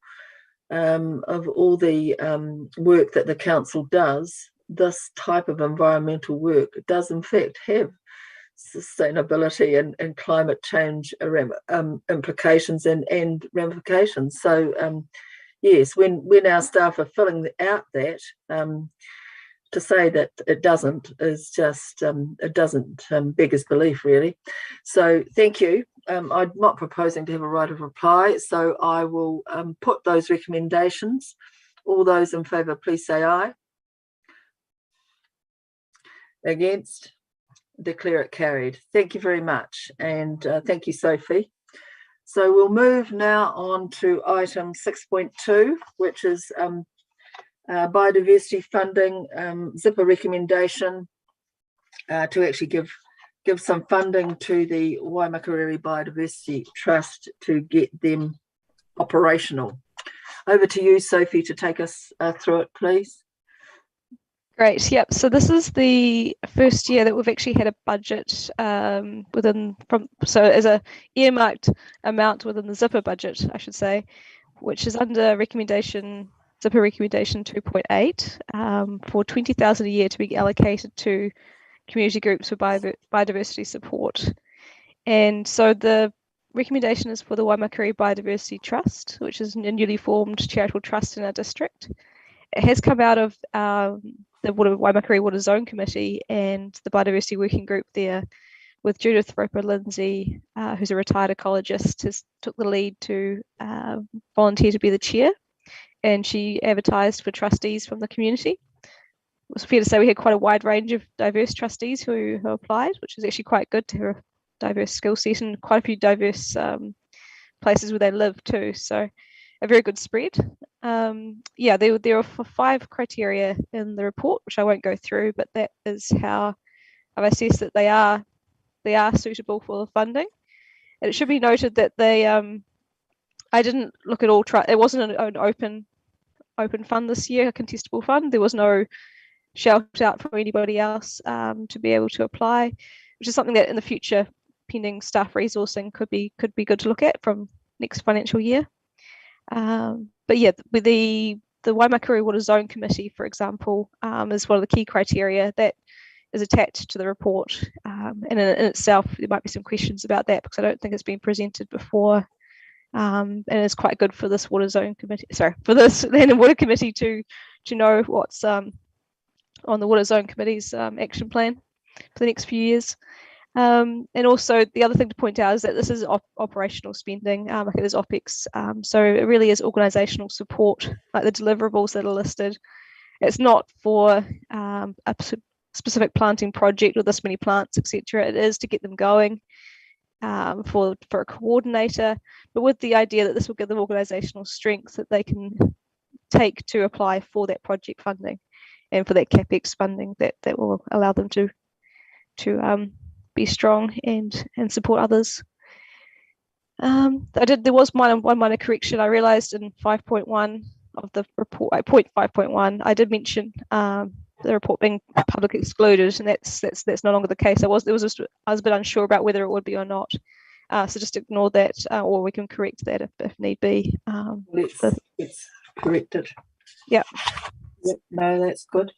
the work that the council does, this type of environmental work does in fact have sustainability and climate change implications and ramifications. So yes, when our staff are filling out that, to say that it doesn't is just it doesn't beggars belief, really. So thank you. I'm not proposing to have a right of reply, so I will put those recommendations. All those in favour, please say aye. Against? Declare it carried. Thank you very much, and thank you, Sophie. So we'll move now on to item 6.2, which is biodiversity funding, zipper recommendation to actually give some funding to the Waimakariri Biodiversity Trust to get them operational. Over to you, Sophie, to take us through it, please. Great. Yep. So this is the first year that we've actually had a budget so as a earmarked amount within the zipper budget, I should say, which is under zipper recommendation 2.8 for 20,000 a year to be allocated to community groups for biodiversity support. And so the recommendation is for the Waimakariri Biodiversity Trust, which is a newly formed charitable trust in our district. It has come out of the Waimakariri Water Zone Committee and the biodiversity working group there, with Judith Roper-Lindsay, who's a retired ecologist, has took the lead to volunteer to be the chair, and she advertised for trustees from the community. It was fair to say we had quite a wide range of diverse trustees who applied, which is actually quite good to have a diverse skill set and quite a few diverse places where they live too. So a very good spread. Yeah, there are 5 criteria in the report, which I won't go through, but that is how I've assessed that they are suitable for the funding. And it should be noted that they I didn't look at all it wasn't an open fund this year, a contestable fund. There was no shout out for anybody else to be able to apply, which is something that in the future, pending staff resourcing, could be good to look at from next financial year. But yeah, with the Waimakariri Water Zone Committee, for example, is one of the key criteria that is attached to the report. And in itself, there might be some questions about that because I don't think it's been presented before. And it's quite good for this Water Zone Committee, for this Land and Water Committee to know what's on the Water Zone Committee's action plan for the next few years. And also the other thing to point out is that this is operational spending, like it is OPEX. So it really is organisational support, like the deliverables that are listed. It's not for a specific planting project or this many plants, etc. It is to get them going for a coordinator, but with the idea that this will give them organisational strength that they can take to apply for that project funding and for that CapEx funding that will allow them to be strong and support others. There was one minor correction. I realised in 5.1 of the report, point 5.1, I did mention the report being public excluded, and that's no longer the case. I was a bit unsure about whether it would be or not. So just ignore that, or we can correct that if need be. It's corrected. Yeah. Yep. No, that's good.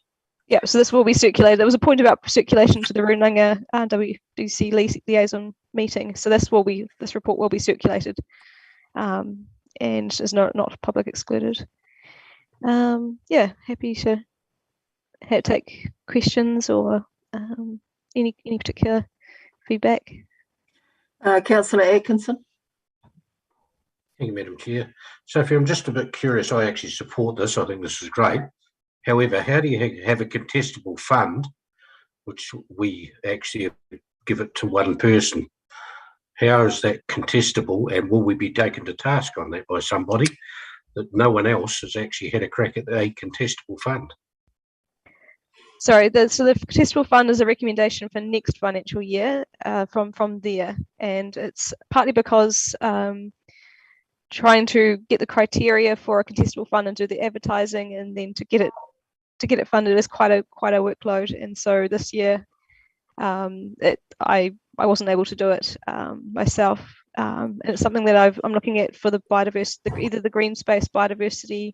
Yeah, so this will be circulated. There was a point about circulation to the Runanga WDC liaison meeting. So this report will be circulated, and is not public excluded. Yeah, happy to take questions or any particular feedback. Councillor Atkinson. Thank you, Madam Chair. Sophie, I'm just a bit curious. I actually support this. I think this is great. However, how do you have a contestable fund, which we actually give it to one person? How is that contestable, and will we be taken to task on that by somebody that no one else has actually had a crack at a contestable fund? Sorry, so the contestable fund is a recommendation for next financial year from there, and it's partly because trying to get the criteria for a contestable fund and do the advertising, and then to get it funded is quite a workload. And so this year, I wasn't able to do it myself. And it's something that I'm looking at for the biodiversity, either the green space biodiversity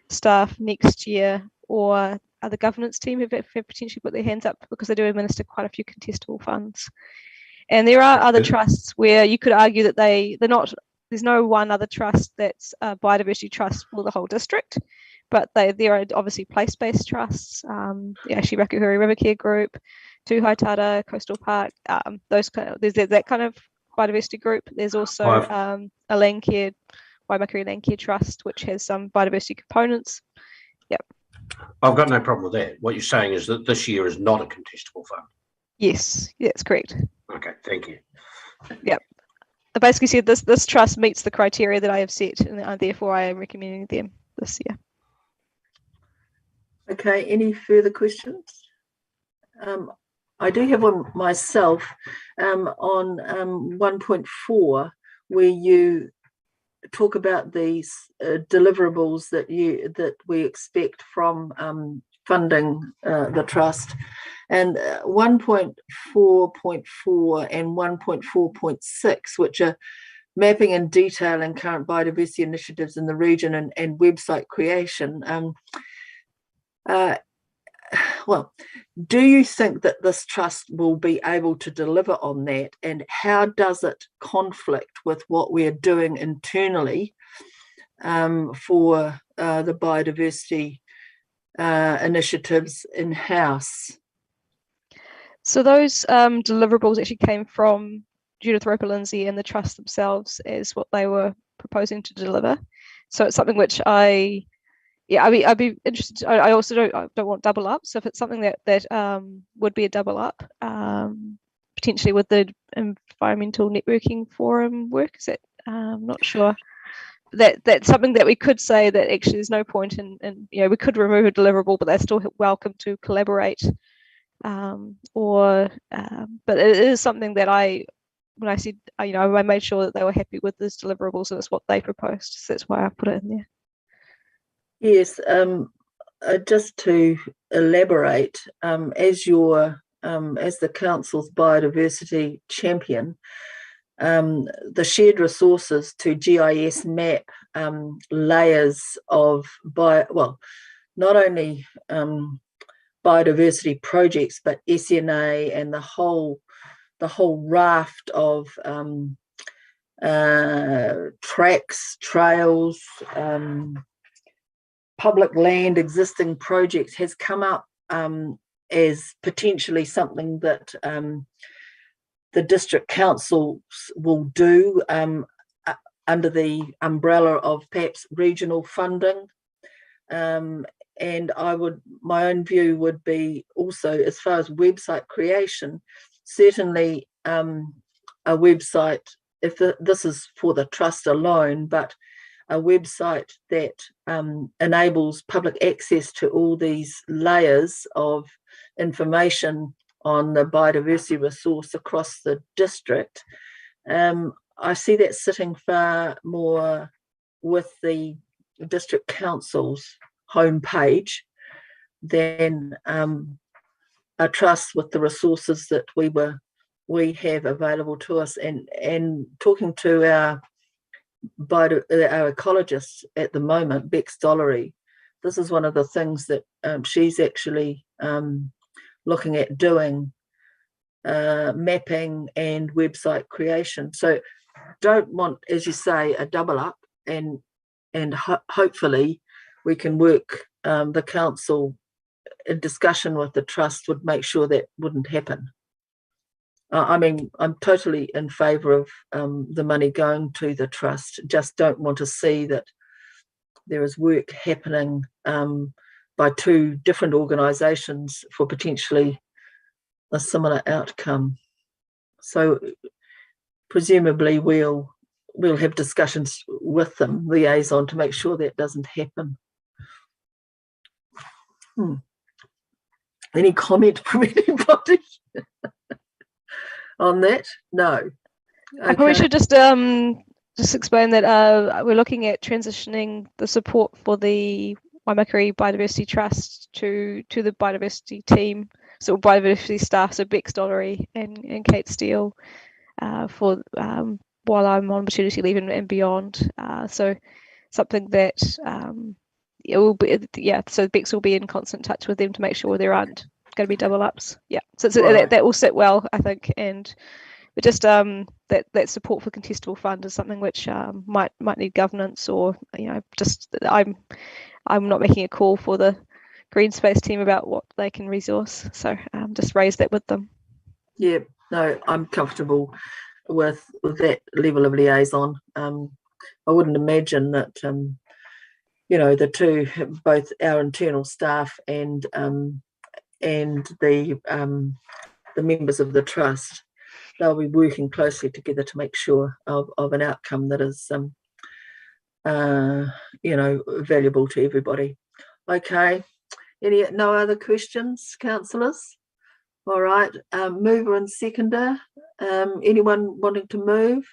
staff next year, or the governance team have potentially put their hands up, because they do administer quite a few contestable funds. And there are other trusts where you could argue that they're not. There's no one other trust that's a biodiversity trust for the whole district, but there are obviously place-based trusts. The Ashirakuhuri River Care Group, Tū Haitara, Coastal Park. There's that kind of biodiversity group. There's also a land care, Waimakariri Land Care Trust, which has some biodiversity components. Yep. I've got no problem with that. What you're saying is that this year is not a contestable fund. Yes, that's correct. Okay, thank you. Yep. I basically said this trust meets the criteria that I have set, and therefore I am recommending them this year. Okay, any further questions? I do have one myself on 1.4, where you talk about these deliverables that we expect from funding the trust, and 1.4.4 and 1.4.6, which are mapping and detailing current biodiversity initiatives in the region and website creation. Well, do you think that this trust will be able to deliver on that, and how does it conflict with what we're doing internally for the biodiversity initiatives in-house? So those deliverables actually came from Judith Roper-Lindsay and the trust themselves as what they were proposing to deliver. So it's something which I'd be interested. I also don't want double up. So if it's something that would be a double up, potentially with the environmental networking forum work, is that I'm not sure. That's something that we could say that actually there's no point in we could remove a deliverable, but they're still welcome to collaborate. But it is something that when I said, I made sure that they were happy with those deliverables, and it's what they proposed. So that's why I put it in there. Yes, just to elaborate, as the council's biodiversity champion, the shared resources to GIS map layers of not only biodiversity projects, but SNA and the whole raft of tracks, trails, public land, existing projects has come up as potentially something that the district councils will do under the umbrella of perhaps regional funding. And my own view would be also, as far as website creation, certainly a website, if this is for the trust alone, but a website that enables public access to all these layers of information on the biodiversity resource across the district. I see that sitting far more with the district council's homepage than a trust with the resources that we have available to us. And talking to our ecologists at the moment, Bex Dollery, this is one of the things that she's actually looking at doing, mapping and website creation. So don't want, as you say, a double up, and hopefully we can work, the council in discussion with the trust would make sure that wouldn't happen. I mean, I'm totally in favour of the money going to the trust, just don't want to see that there is work happening by two different organisations for potentially a similar outcome. So presumably we'll have discussions with them, liaison, to make sure that doesn't happen. Any comment from anybody on that? No. Okay. I probably should just just explain that we're looking at transitioning the support for the Waimakariri Biodiversity Trust to the biodiversity team, so biodiversity staff, so Bex Dollery and Kate Steele, for while I'm on maternity leave and beyond. So something that it will be, so Bex will be in constant touch with them to make sure there aren't going to be double ups. Yeah, so that will sit well, I think, but just that support for contestable fund is something which might need governance, or just I'm not making a call for the green space team about what they can resource, so just raise that with them. Yeah, no, I'm comfortable with that level of liaison. I wouldn't imagine that the two, both our internal staff and the members of the trust, they'll be working closely together to make sure of an outcome that is valuable to everybody. Okay, no other questions, councillors? All right, mover and seconder, anyone wanting to move?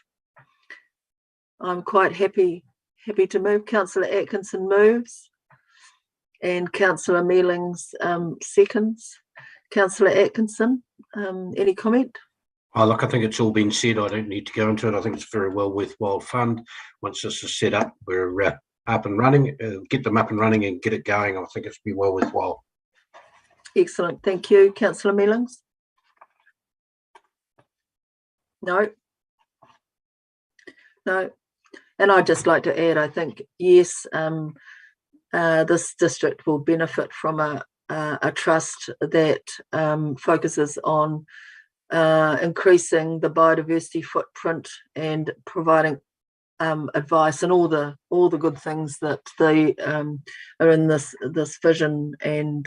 I'm quite happy to move. Councillor Atkinson moves and Councillor Mealings seconds. Councillor Atkinson, any comment? Oh, look, I think it's all been said. I don't need to go into it. I think it's a very well worthwhile fund. Once this is set up, we're up and running, get them up and running and get it going. I think it's been well worthwhile. Excellent, thank you. Councillor Mealings? No? No. And I'd just like to add, I think, yes, this district will benefit from a trust that focuses on increasing the biodiversity footprint and providing advice and all the good things that they are in this vision and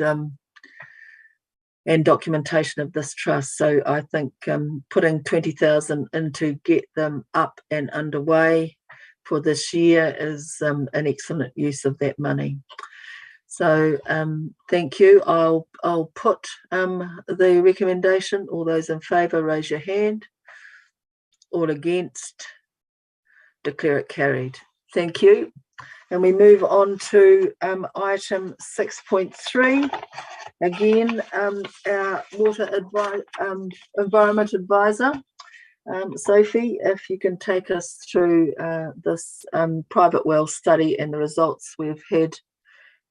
documentation of this trust. So I think putting 20,000 in to get them up and underway for this year is an excellent use of that money. So thank you. I'll put the recommendation. All those in favour, raise your hand. All against, declare it carried. Thank you. And we move on to item 6.3. Again, our water environment advisor, Sophie, if you can take us through this private well study and the results we've had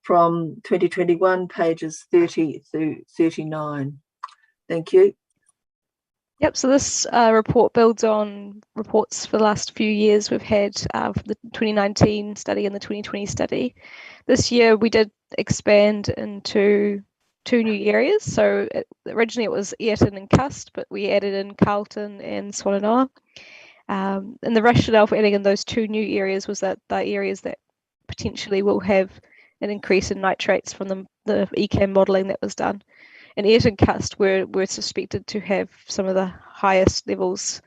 from 2021, pages 30 through 39. Thank you. Yep, so this report builds on reports for the last few years we've had for the 2019 study and the 2020 study. This year we did expand into 2 new areas. So originally it was Earton and Cust, but we added in Carlton and Swannanoa. And the rationale for adding in those 2 new areas was that they're areas that potentially will have an increase in nitrates from the ECAM modelling that was done. And Earton Cust were suspected to have some of the highest levels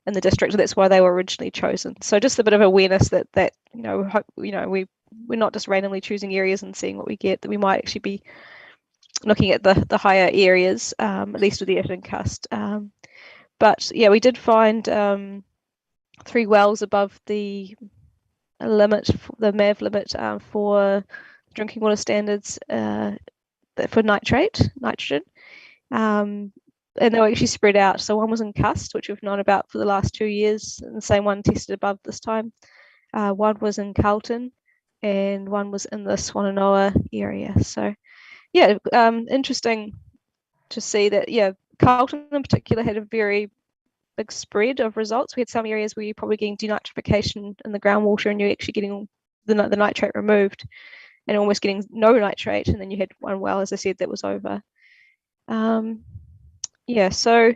in the district, so that's why they were originally chosen. So just a bit of awareness that we're not just randomly choosing areas and seeing what we get, that we might actually be looking at the higher areas, at least with the Earton Cust. But yeah, we did find 3 wells above the limit, the MAV limit for drinking water standards for nitrogen. And they were actually spread out. So one was in Cust, which we've known about for the last 2 years, and the same one tested above this time. One was in Carlton, and one was in the Swannanoa area. So yeah, interesting to see that, yeah, Carlton in particular had a very big spread of results. We had some areas where you're probably getting denitrification in the groundwater and you're actually getting the nitrate removed and almost getting no nitrate, and then you had one well, as I said, that was over. Yeah, so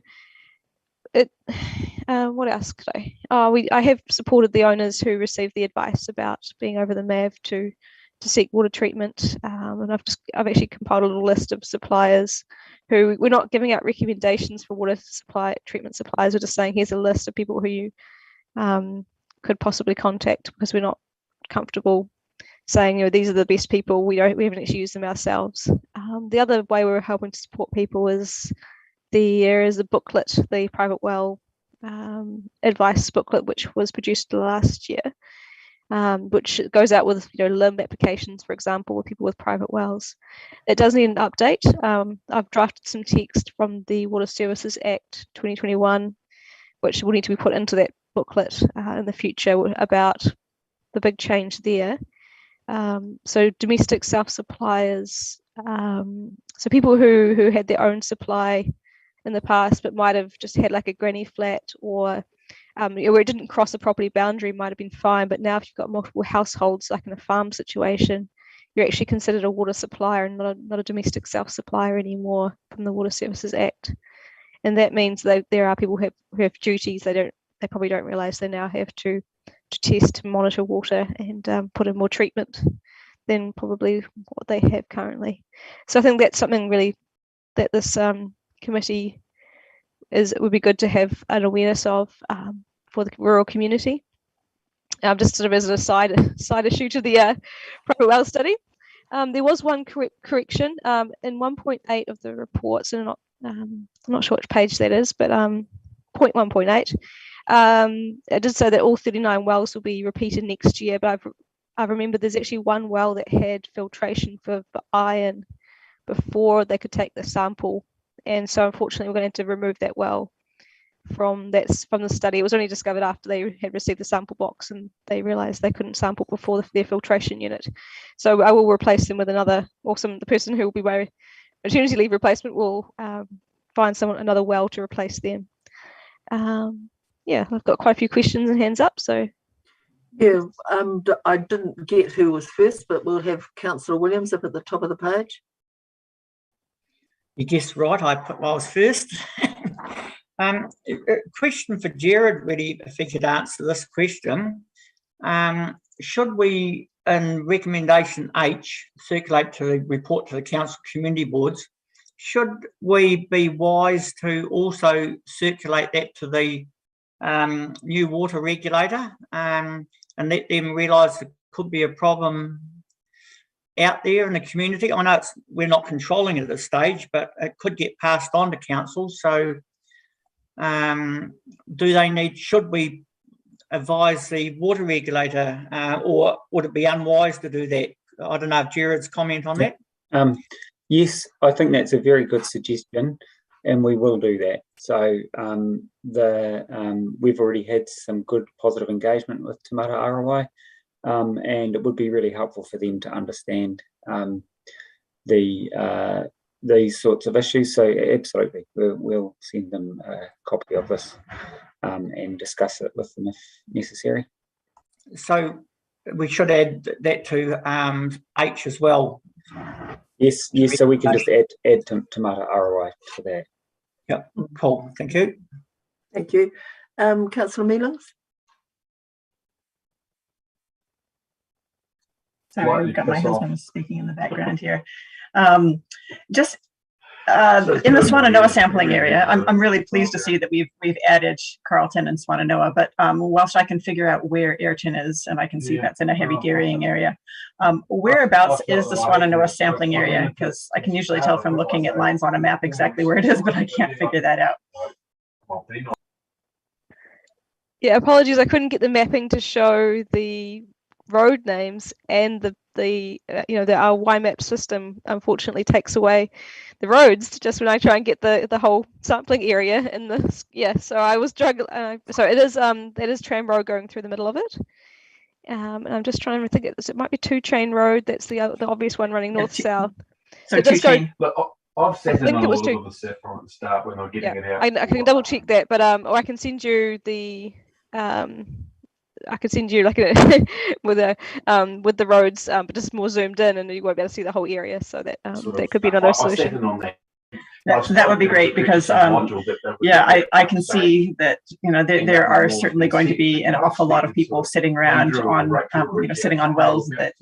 what else could I have supported the owners who received the advice about being over the MAV to seek water treatment, and I've actually compiled a little list of suppliers who we're not giving out recommendations for water treatment suppliers. We're just saying here's a list of people who you could possibly contact, because we're not comfortable saying these are the best people. We haven't actually used them ourselves. The other way we're helping to support people is there is a booklet, the private well advice booklet, which was produced last year, which goes out with limb applications, for example, with people with private wells. It does need an update. I've drafted some text from the Water Services Act 2021, which will need to be put into that booklet in the future about the big change there. So domestic self-suppliers, so people who had their own supply in the past but might have just had like a granny flat, or where it didn't cross a property boundary, might have been fine, but now if you've got multiple households, like in a farm situation, you're actually considered a water supplier and not a domestic self-supplier anymore from the Water Services Act. And that means that there are people who have duties they probably don't realise they now have to test, to monitor water, and put in more treatment than probably what they have currently. So I think that's something really that this committee it would be good to have an awareness of for the rural community. Just sort of as a side issue to the private well study, there was one correction in 1.8 of the reports, and I'm not sure which page that is, but point 1.8. It did say that all 39 wells will be repeated next year, but I remember there's actually one well that had filtration for iron before they could take the sample, and so unfortunately we're going to have to remove that well from the study. It was only discovered after they had received the sample box and they realised they couldn't sample before their filtration unit. So I will replace them with another, or the person who will be my maternity leave replacement will find another well to replace them. Yeah, I've got quite a few questions and hands up. So yeah, I didn't get who was first, but we'll have Councillor Williams up at the top of the page. You guessed right. I was first. A question for Jared, really, if he could answer this question. Should we, in recommendation H, circulate to report to the council community boards, should we be wise to also circulate that to the new water regulator and let them realise there could be a problem out there in the community? I know we're not controlling it at this stage, but it could get passed on to council. So should we advise the water regulator, or would it be unwise to do that? I don't know if Jared's comment on that. Yes, I think that's a very good suggestion, and we will do that. So we've already had some good positive engagement with Te Mata Arawai, and it would be really helpful for them to understand these sorts of issues. So absolutely, we'll send them a copy of this and discuss it with them if necessary. So we should add that to H as well. Yes. So we can just add Te Mata Arawai to that. Yep. Cool. Thank you. Thank you, Councillor Mealings. Sorry, we've got my husband speaking in the background here. Just in the Swannanoa sampling area, I'm really pleased to see that we've added Carlton and Swannanoa, but whilst I can figure out where Ayrton is, and I can see that's in a heavy dairying area, whereabouts is the Swannanoa sampling area? Because I can usually tell from looking at lines on a map exactly where it is, but I can't figure that out. Yeah, apologies, I couldn't get the mapping to show the road names, and the our WiMAP system unfortunately takes away the roads just when I try and get the whole sampling area in this. Yeah, so I was struggling. So it is that is Tram Road going through the middle of it, and I'm just trying to think. It might be 2 Train Road. That's the obvious one running north south. So 2 Train. I've sat in on a little of the saffron at the start when I'm getting it out. I can double check that, but or I can send you the I could send you like with the roads, but just more zoomed in, and you won't be able to see the whole area. So that that could be another solution. That would be great, because I can see that there are certainly going to be an awful lot of people sitting around on sitting on wells that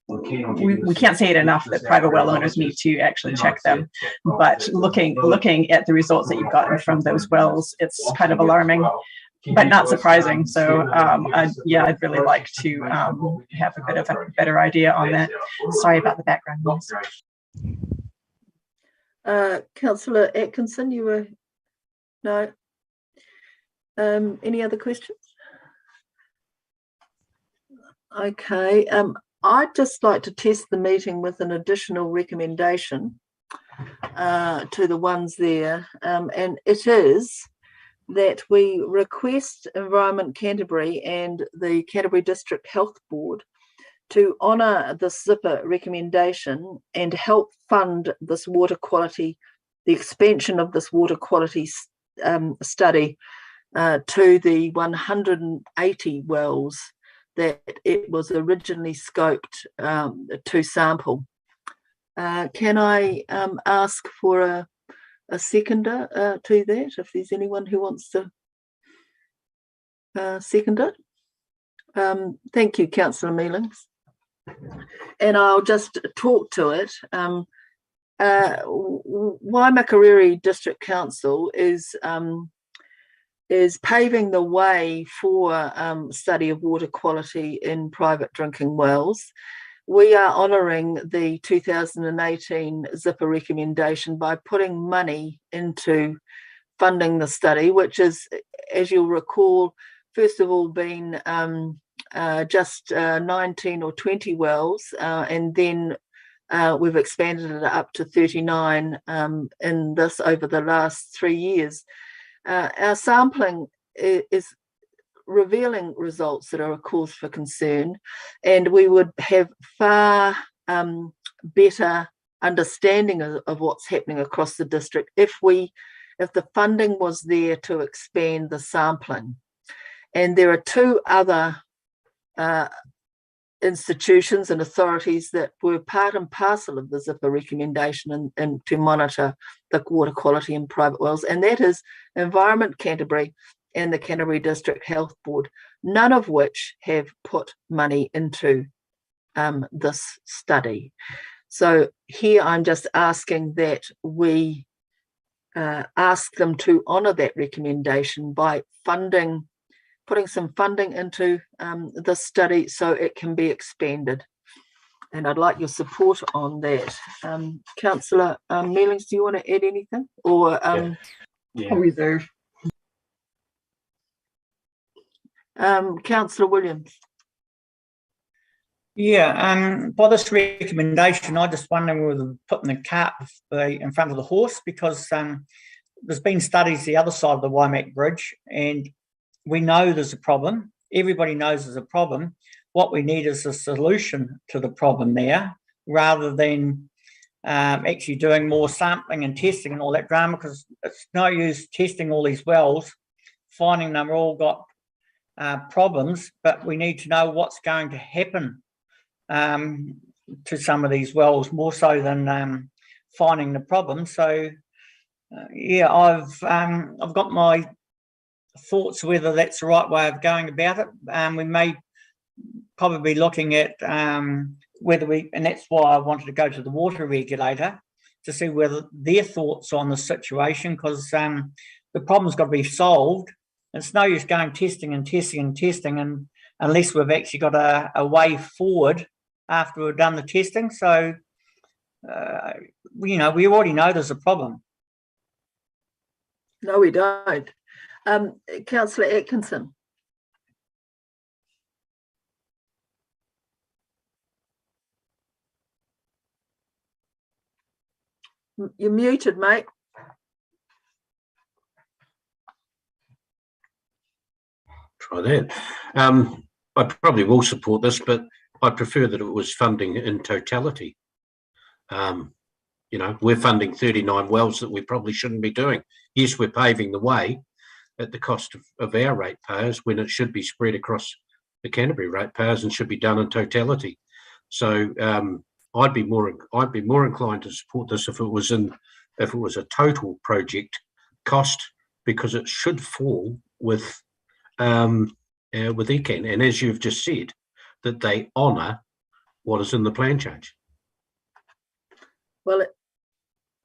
we can't say it enough that private well owners need to actually check them. But looking at the results that you've gotten from those wells, it's kind of alarming, but not surprising. So I'd really like to have a bit of a better idea on that. Sorry about the background noise. Councillor Atkinson, you were no. Any other questions? Okay, I'd just like to test the meeting with an additional recommendation to the ones there, and it is that we request Environment Canterbury and the Canterbury District Health Board to honour the ZIPA recommendation and help fund this water quality, the expansion of this water quality study to the 180 wells that it was originally scoped to sample. Can I ask for a seconder to that, if there's anyone who wants to second it? Thank you, Councillor Mealings. And I'll just talk to it. Waimakariri District Council is paving the way for study of water quality in private drinking wells. We are honouring the 2018 ZIPA recommendation by putting money into funding the study, which is, as you'll recall, first of all been just 19 or 20 wells, and then we've expanded it up to 39 in this over the last 3 years. Our sampling is revealing results that are a cause for concern, and we would have far better understanding of what's happening across the district if the funding was there to expand the sampling. And there are two other institutions and authorities that were part and parcel of the ZIPA recommendation and to monitor the water quality in private wells, and that is Environment Canterbury and the Canterbury District Health Board, none of which have put money into this study. So here I'm just asking that we ask them to honour that recommendation by putting some funding into this study so it can be expanded. And I'd like your support on that. Councillor Mealings, do you want to add anything? Or Yeah. reserve? Councillor Williams. Yeah, by this recommendation, I just wondering whether putting the cart in front of the horse, because there's been studies the other side of the Waimak Bridge, and we know there's a problem. Everybody knows there's a problem. What we need is a solution to the problem there, rather than actually doing more sampling and testing and all that drama, because it's no use testing all these wells, finding them all got problems, but we need to know what's going to happen to some of these wells, more so than finding the problem. So yeah, I've got my thoughts whether that's the right way of going about it. We may probably be looking at whether and that's why I wanted to go to the water regulator to see whether their thoughts on the situation, because the problem's got to be solved. It's no use going testing and testing and testing, and unless we've actually got a way forward after we've done the testing. So we already know there's a problem. No, we don't. Councillor Atkinson. You're muted, mate. Try that. I probably will support this, but I prefer that it was funding in totality. We're funding 39 wells that we probably shouldn't be doing. Yes, we're paving the way at the cost of our ratepayers, when it should be spread across the Canterbury ratepayers and should be done in totality. So I'd be more inclined to support this if it was a total project cost, because it should fall with ECAN, and as you've just said, that they honour what is in the plan change. Well,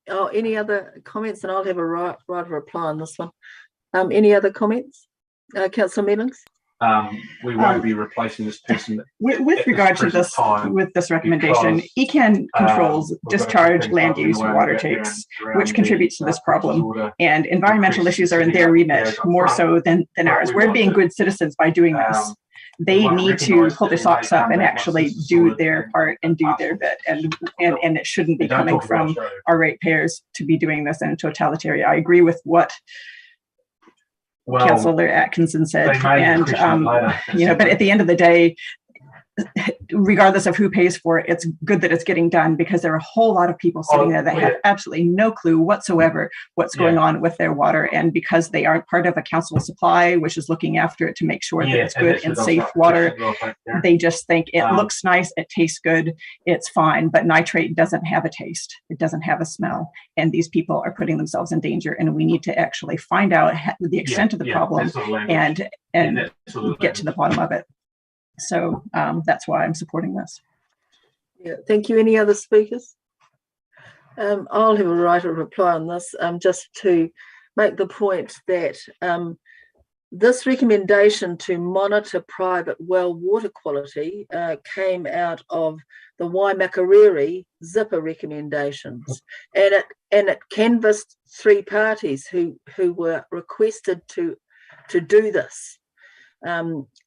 any other comments? And I'll have a right of reply on this one. Any other comments? Councillor Mealings? we won't be replacing this person. With regard to this, with this recommendation, ECAN controls discharge, land use, water takes, which contributes to this problem. And environmental issues are in their remit more so than ours. We're being good citizens by doing this. They need to pull their socks up and actually do their part and do their bit. And it shouldn't be coming from our ratepayers to be doing this in totality. I agree with what Councillor Atkinson said, and but at the end of the day, regardless of who pays for it, it's good that it's getting done, because there are a whole lot of people sitting there that have absolutely no clue whatsoever what's going on with their water, and because they aren't part of a council supply which is looking after it to make sure that it's good and safe water, they just think it looks nice, it tastes good, it's fine, but nitrate doesn't have a taste, it doesn't have a smell, and these people are putting themselves in danger, and we need to actually find out the extent of the problem and get to the bottom of it. So that's why I'm supporting this. Yeah, thank you. Any other speakers? I'll have a right of reply on this, just to make the point that this recommendation to monitor private well water quality came out of the waimakariri zipper recommendations, and it canvassed 3 parties who were requested to do this,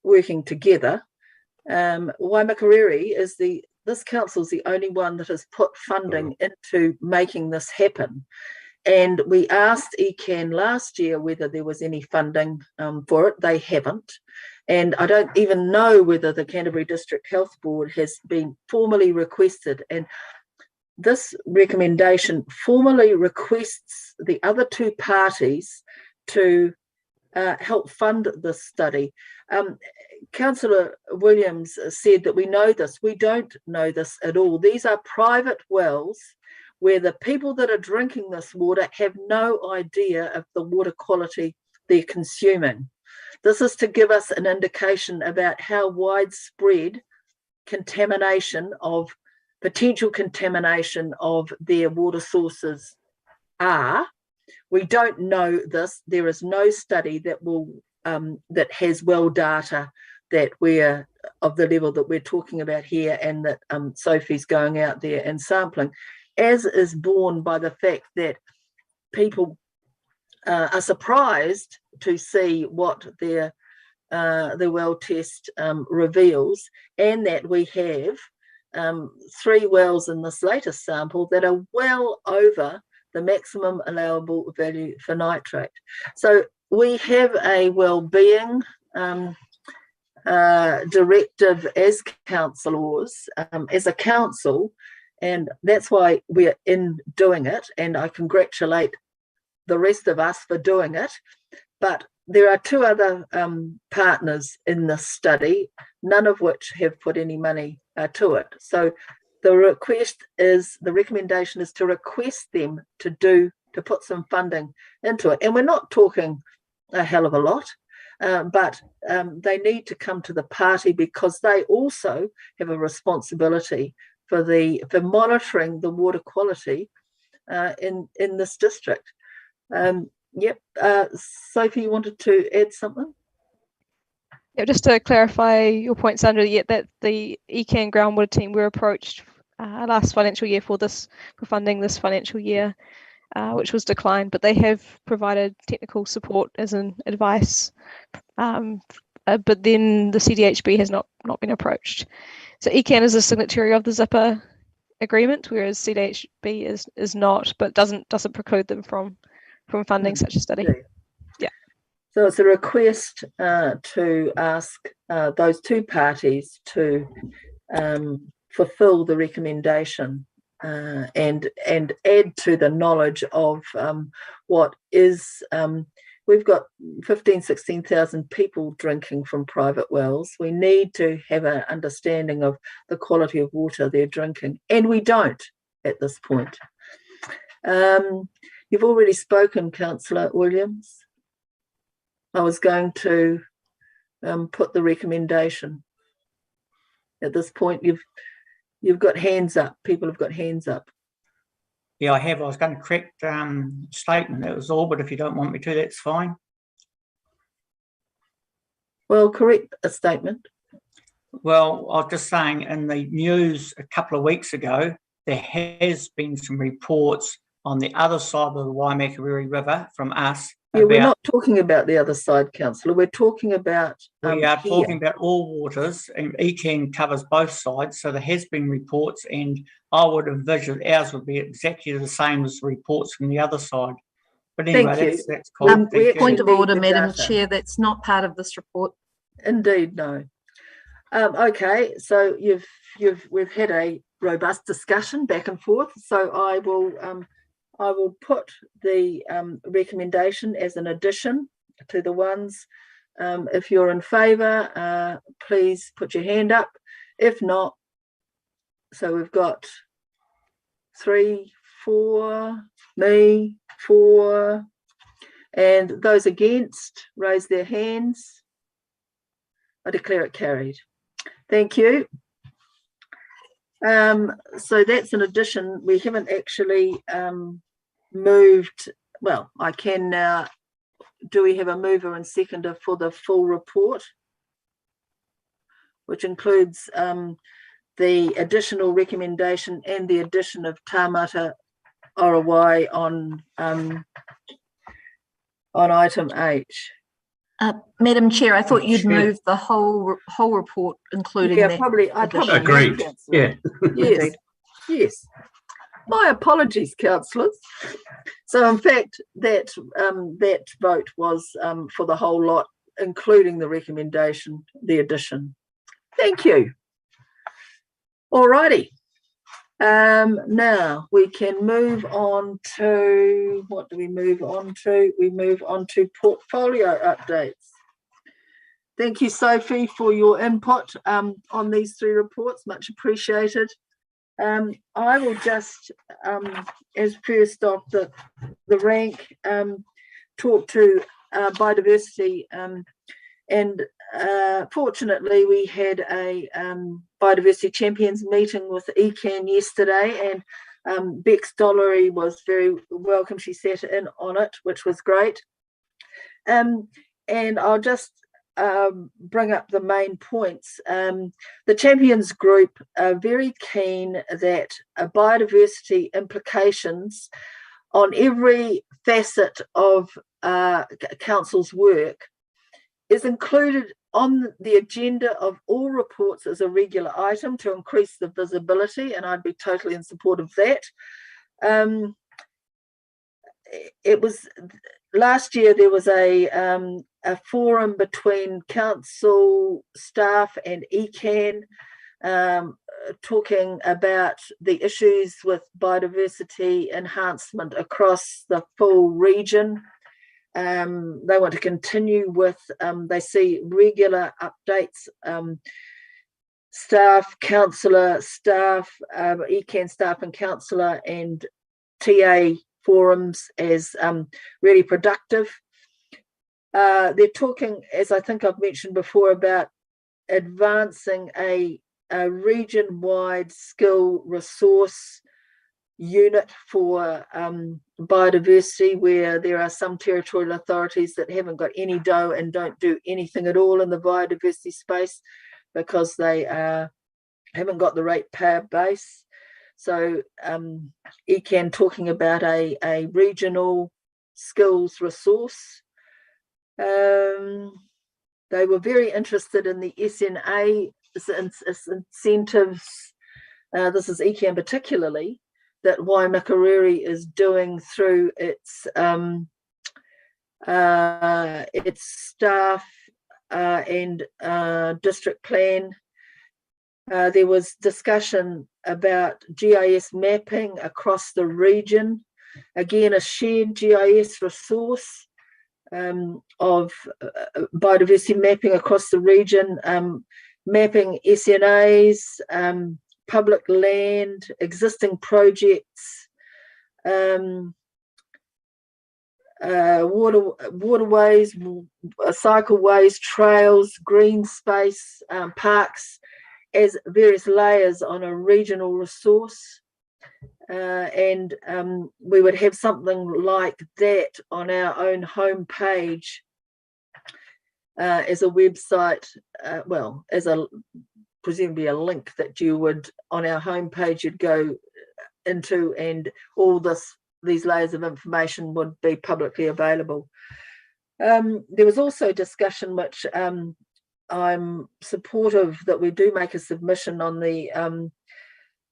working together. Waimakariri is this council is the only one that has put funding into making this happen. And we asked ECAN last year whether there was any funding for it. They haven't. And I don't even know whether the Canterbury District Health Board has been formally requested. And this recommendation formally requests the other 2 parties to help fund this study. Councillor Williams said that we know this. We don't know this at all. These are private wells where the people that are drinking this water have no idea of the water quality they're consuming. This is to give us an indication about how widespread potential contamination of their water sources are. We don't know this. There is no study that that has well data that we're of the level that we're talking about here, and that Sophie's going out there and sampling, as is borne by the fact that people are surprised to see what the well test reveals, and that we have 3 wells in this latest sample that are well over the maximum allowable value for nitrate. So we have a well-being directive as councillors, as a council, and that's why we're in doing it, and I congratulate the rest of us for doing it. But there are 2 other partners in this study, none of which have put any money to it. So the recommendation is to request them to put some funding into it. And we're not talking a hell of a lot, but they need to come to the party, because they also have a responsibility for monitoring the water quality in this district. Sophie, you wanted to add something? Yeah, just to clarify your point, Sandra, that the ECAN groundwater team were approached last financial year for funding this financial year, which was declined, but they have provided technical support as an advice, but then the CDHB has not been approached. So ECAN is a signatory of the zipper agreement, whereas CDHB is not, but doesn't preclude them from funding such a study. Yeah. So it's a request to ask those 2 parties to fulfil the recommendation and add to the knowledge of what is. We've got 16,000 people drinking from private wells. We need to have an understanding of the quality of water they're drinking, and we don't at this point. You've already spoken, Councillor Williams. I was going to put the recommendation. At this point, you've got hands up. People have got hands up. Yeah, I have. I was going to correct statement. That was all, but if you don't want me to, that's fine. Well, correct a statement. Well, I was just saying in the news a couple of weeks ago, there has been some reports on the other side of the Waimakariri River from us. Yeah, we're not talking about the other side, councillor. We're talking about we are here. talking about all waters, and ECAN covers both sides. So there has been reports, and I would envision ours would be exactly the same as the reports from the other side. But anyway, that's cool. Point of order, Madam Chair. That's not part of this report. Indeed, no. Okay, so we've had a robust discussion back and forth. So I will put the recommendation as an addition to the ones. If you're in favour, please put your hand up. If not, so we've got 3, 4, me, 4, and those against raise their hands. I declare it carried. Thank you. So that's an addition. We haven't actually moved. Well, I can now. Do we have a mover and seconder for the full report, which includes the additional recommendation and the addition of Tāmata Orowai on item H? Madam Chair, I thought you'd moved the whole report, including that. I probably agreed. Yeah. Yes. My apologies, councillors. So, in fact, that vote was for the whole lot, including the recommendation, the addition. Thank you. All righty. Now we can move on to, what do we move on to? We move on to portfolio updates. Thank you, Sophie, for your input on these 3 reports. Much appreciated. I will just, as first off the rank, talk to biodiversity, and fortunately we had a biodiversity champions meeting with ECAN yesterday, and Bex Dollery was very welcome. She sat in on it, which was great. And I'll just bring up the main points. The Champions Group are very keen that biodiversity implications on every facet of Council's work is included on the agenda of all reports as a regular item to increase the visibility, and I'd be totally in support of that. It was last year there was a forum between council staff and ECAN talking about the issues with biodiversity enhancement across the full region. They want to continue with, they see regular updates, staff, councillor, staff, ECAN staff and councillor and TA forums as really productive. They're talking, as I think I've mentioned before, about advancing a region-wide skill resource unit for biodiversity, where there are some territorial authorities that haven't got any dough and don't do anything at all in the biodiversity space because they haven't got the ratepayer base. So ECAN talking about a regional skills resource. They were very interested in the SNA incentives. This is ECAN particularly, that Waimakariri is doing through its staff and district plan. There was discussion about GIS mapping across the region. Again, a shared GIS resource of biodiversity mapping across the region, mapping SNAs, public land, existing projects, waterways, cycleways, trails, green space, parks, as various layers on a regional resource. And we would have something like that on our own homepage. as a website, well, as a presumably a link that you would, on our homepage, you'd go into, and all these layers of information would be publicly available. There was also discussion, which I'm supportive, that we do make a submission on the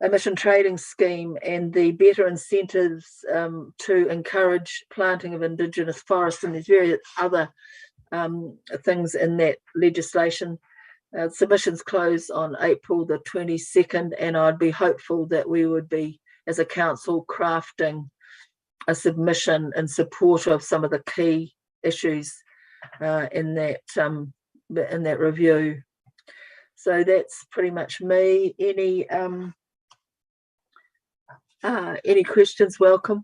emission trading scheme and the better incentives to encourage planting of Indigenous forests, and there's various other things in that legislation. Submissions close on April the 22nd, and I'd be hopeful that we would be, as a council, crafting a submission in support of some of the key issues in that review. So that's pretty much me. Any questions? Welcome.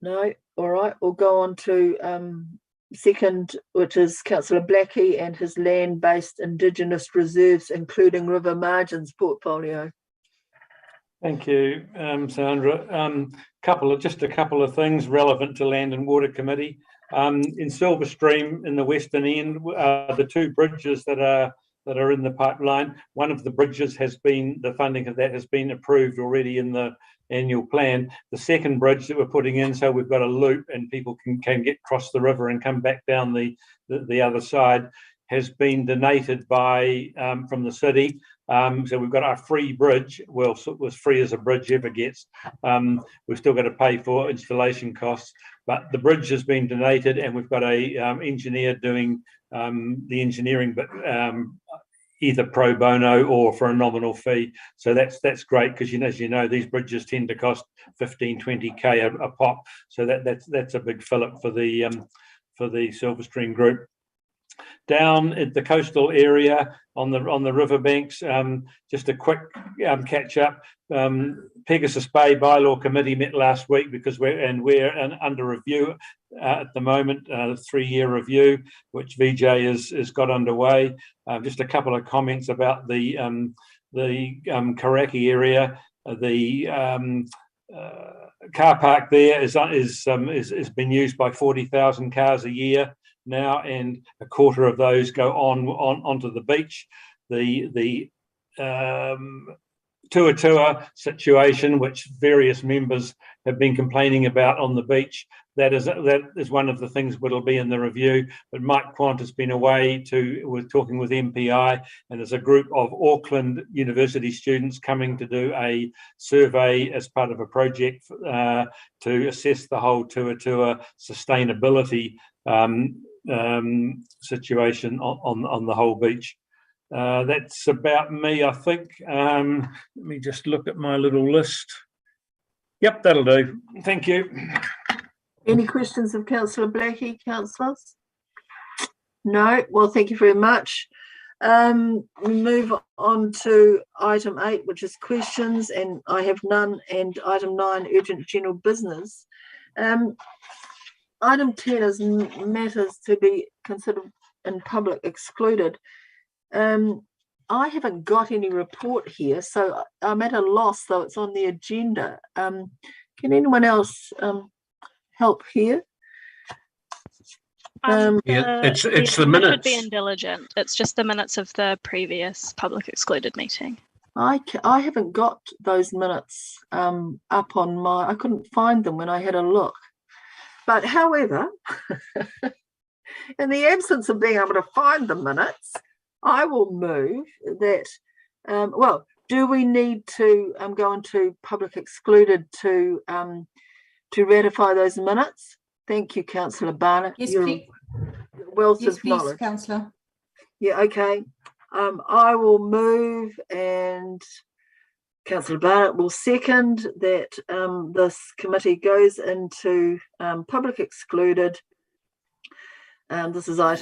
No? All right, we'll go on to second, which is Councillor Blackie and his land-based Indigenous reserves, including river margins portfolio. Thank you, Sandra. Just a couple of things relevant to Land and Water Committee. In Silverstream, in the Western End, the two bridges that are in the pipeline. One of the bridges the funding of that has been approved already in the annual plan. The second bridge that we're putting in, so we've got a loop and people can get across the river and come back down the other side, has been donated from the city. So we've got our free bridge. Well, it was free as a bridge ever gets. We've still got to pay for installation costs, but the bridge has been donated, and we've got a engineer doing the engineering, but either pro bono or for a nominal fee. So that's great, because as you know, these bridges tend to cost 15-20k a pop. So that's a big fillip for the Silverstream group. Down at the coastal area on the riverbanks, just a quick catch up. Pegasus Bay Bylaw Committee met last week because we're under review at the moment, a 3-year review, which VJ has got underway. Just a couple of comments about the Karaki area. The car park there is been used by 40,000 cars a year now, and a quarter of those go onto the beach. The Tuatua situation, which various members have been complaining about on the beach, that is one of the things that'll be in the review. But Mike Quant has been away talking with MPI, and there's a group of Auckland University students coming to do a survey as part of a project to assess the whole Tuatua sustainability situation on the whole beach. That's about me, I think. Let me just look at my little list. Yep, that'll do. Thank you. Any questions of Councillor Blackie, councillors? No? Well, thank you very much. We move on to item 8, which is questions, and I have none, and item 9, urgent general business. Item 10 is matters to be considered in public excluded. I haven't got any report here, so I'm at a loss, though it's on the agenda. Can anyone else help here? It's the minutes. Should be in diligent. It's just the minutes of the previous public excluded meeting. I haven't got those minutes up on my. I couldn't find them when I had a look. But however, in the absence of being able to find the minutes, I will move that. Well, do we need to go into public excluded to ratify those minutes? Thank you, Councillor Barnett. Yes, You're please. Wealth Yes, of please, knowledge. Councillor. Yeah, okay. I will move, and Councillor Barnett will second that this committee goes into public excluded. This is item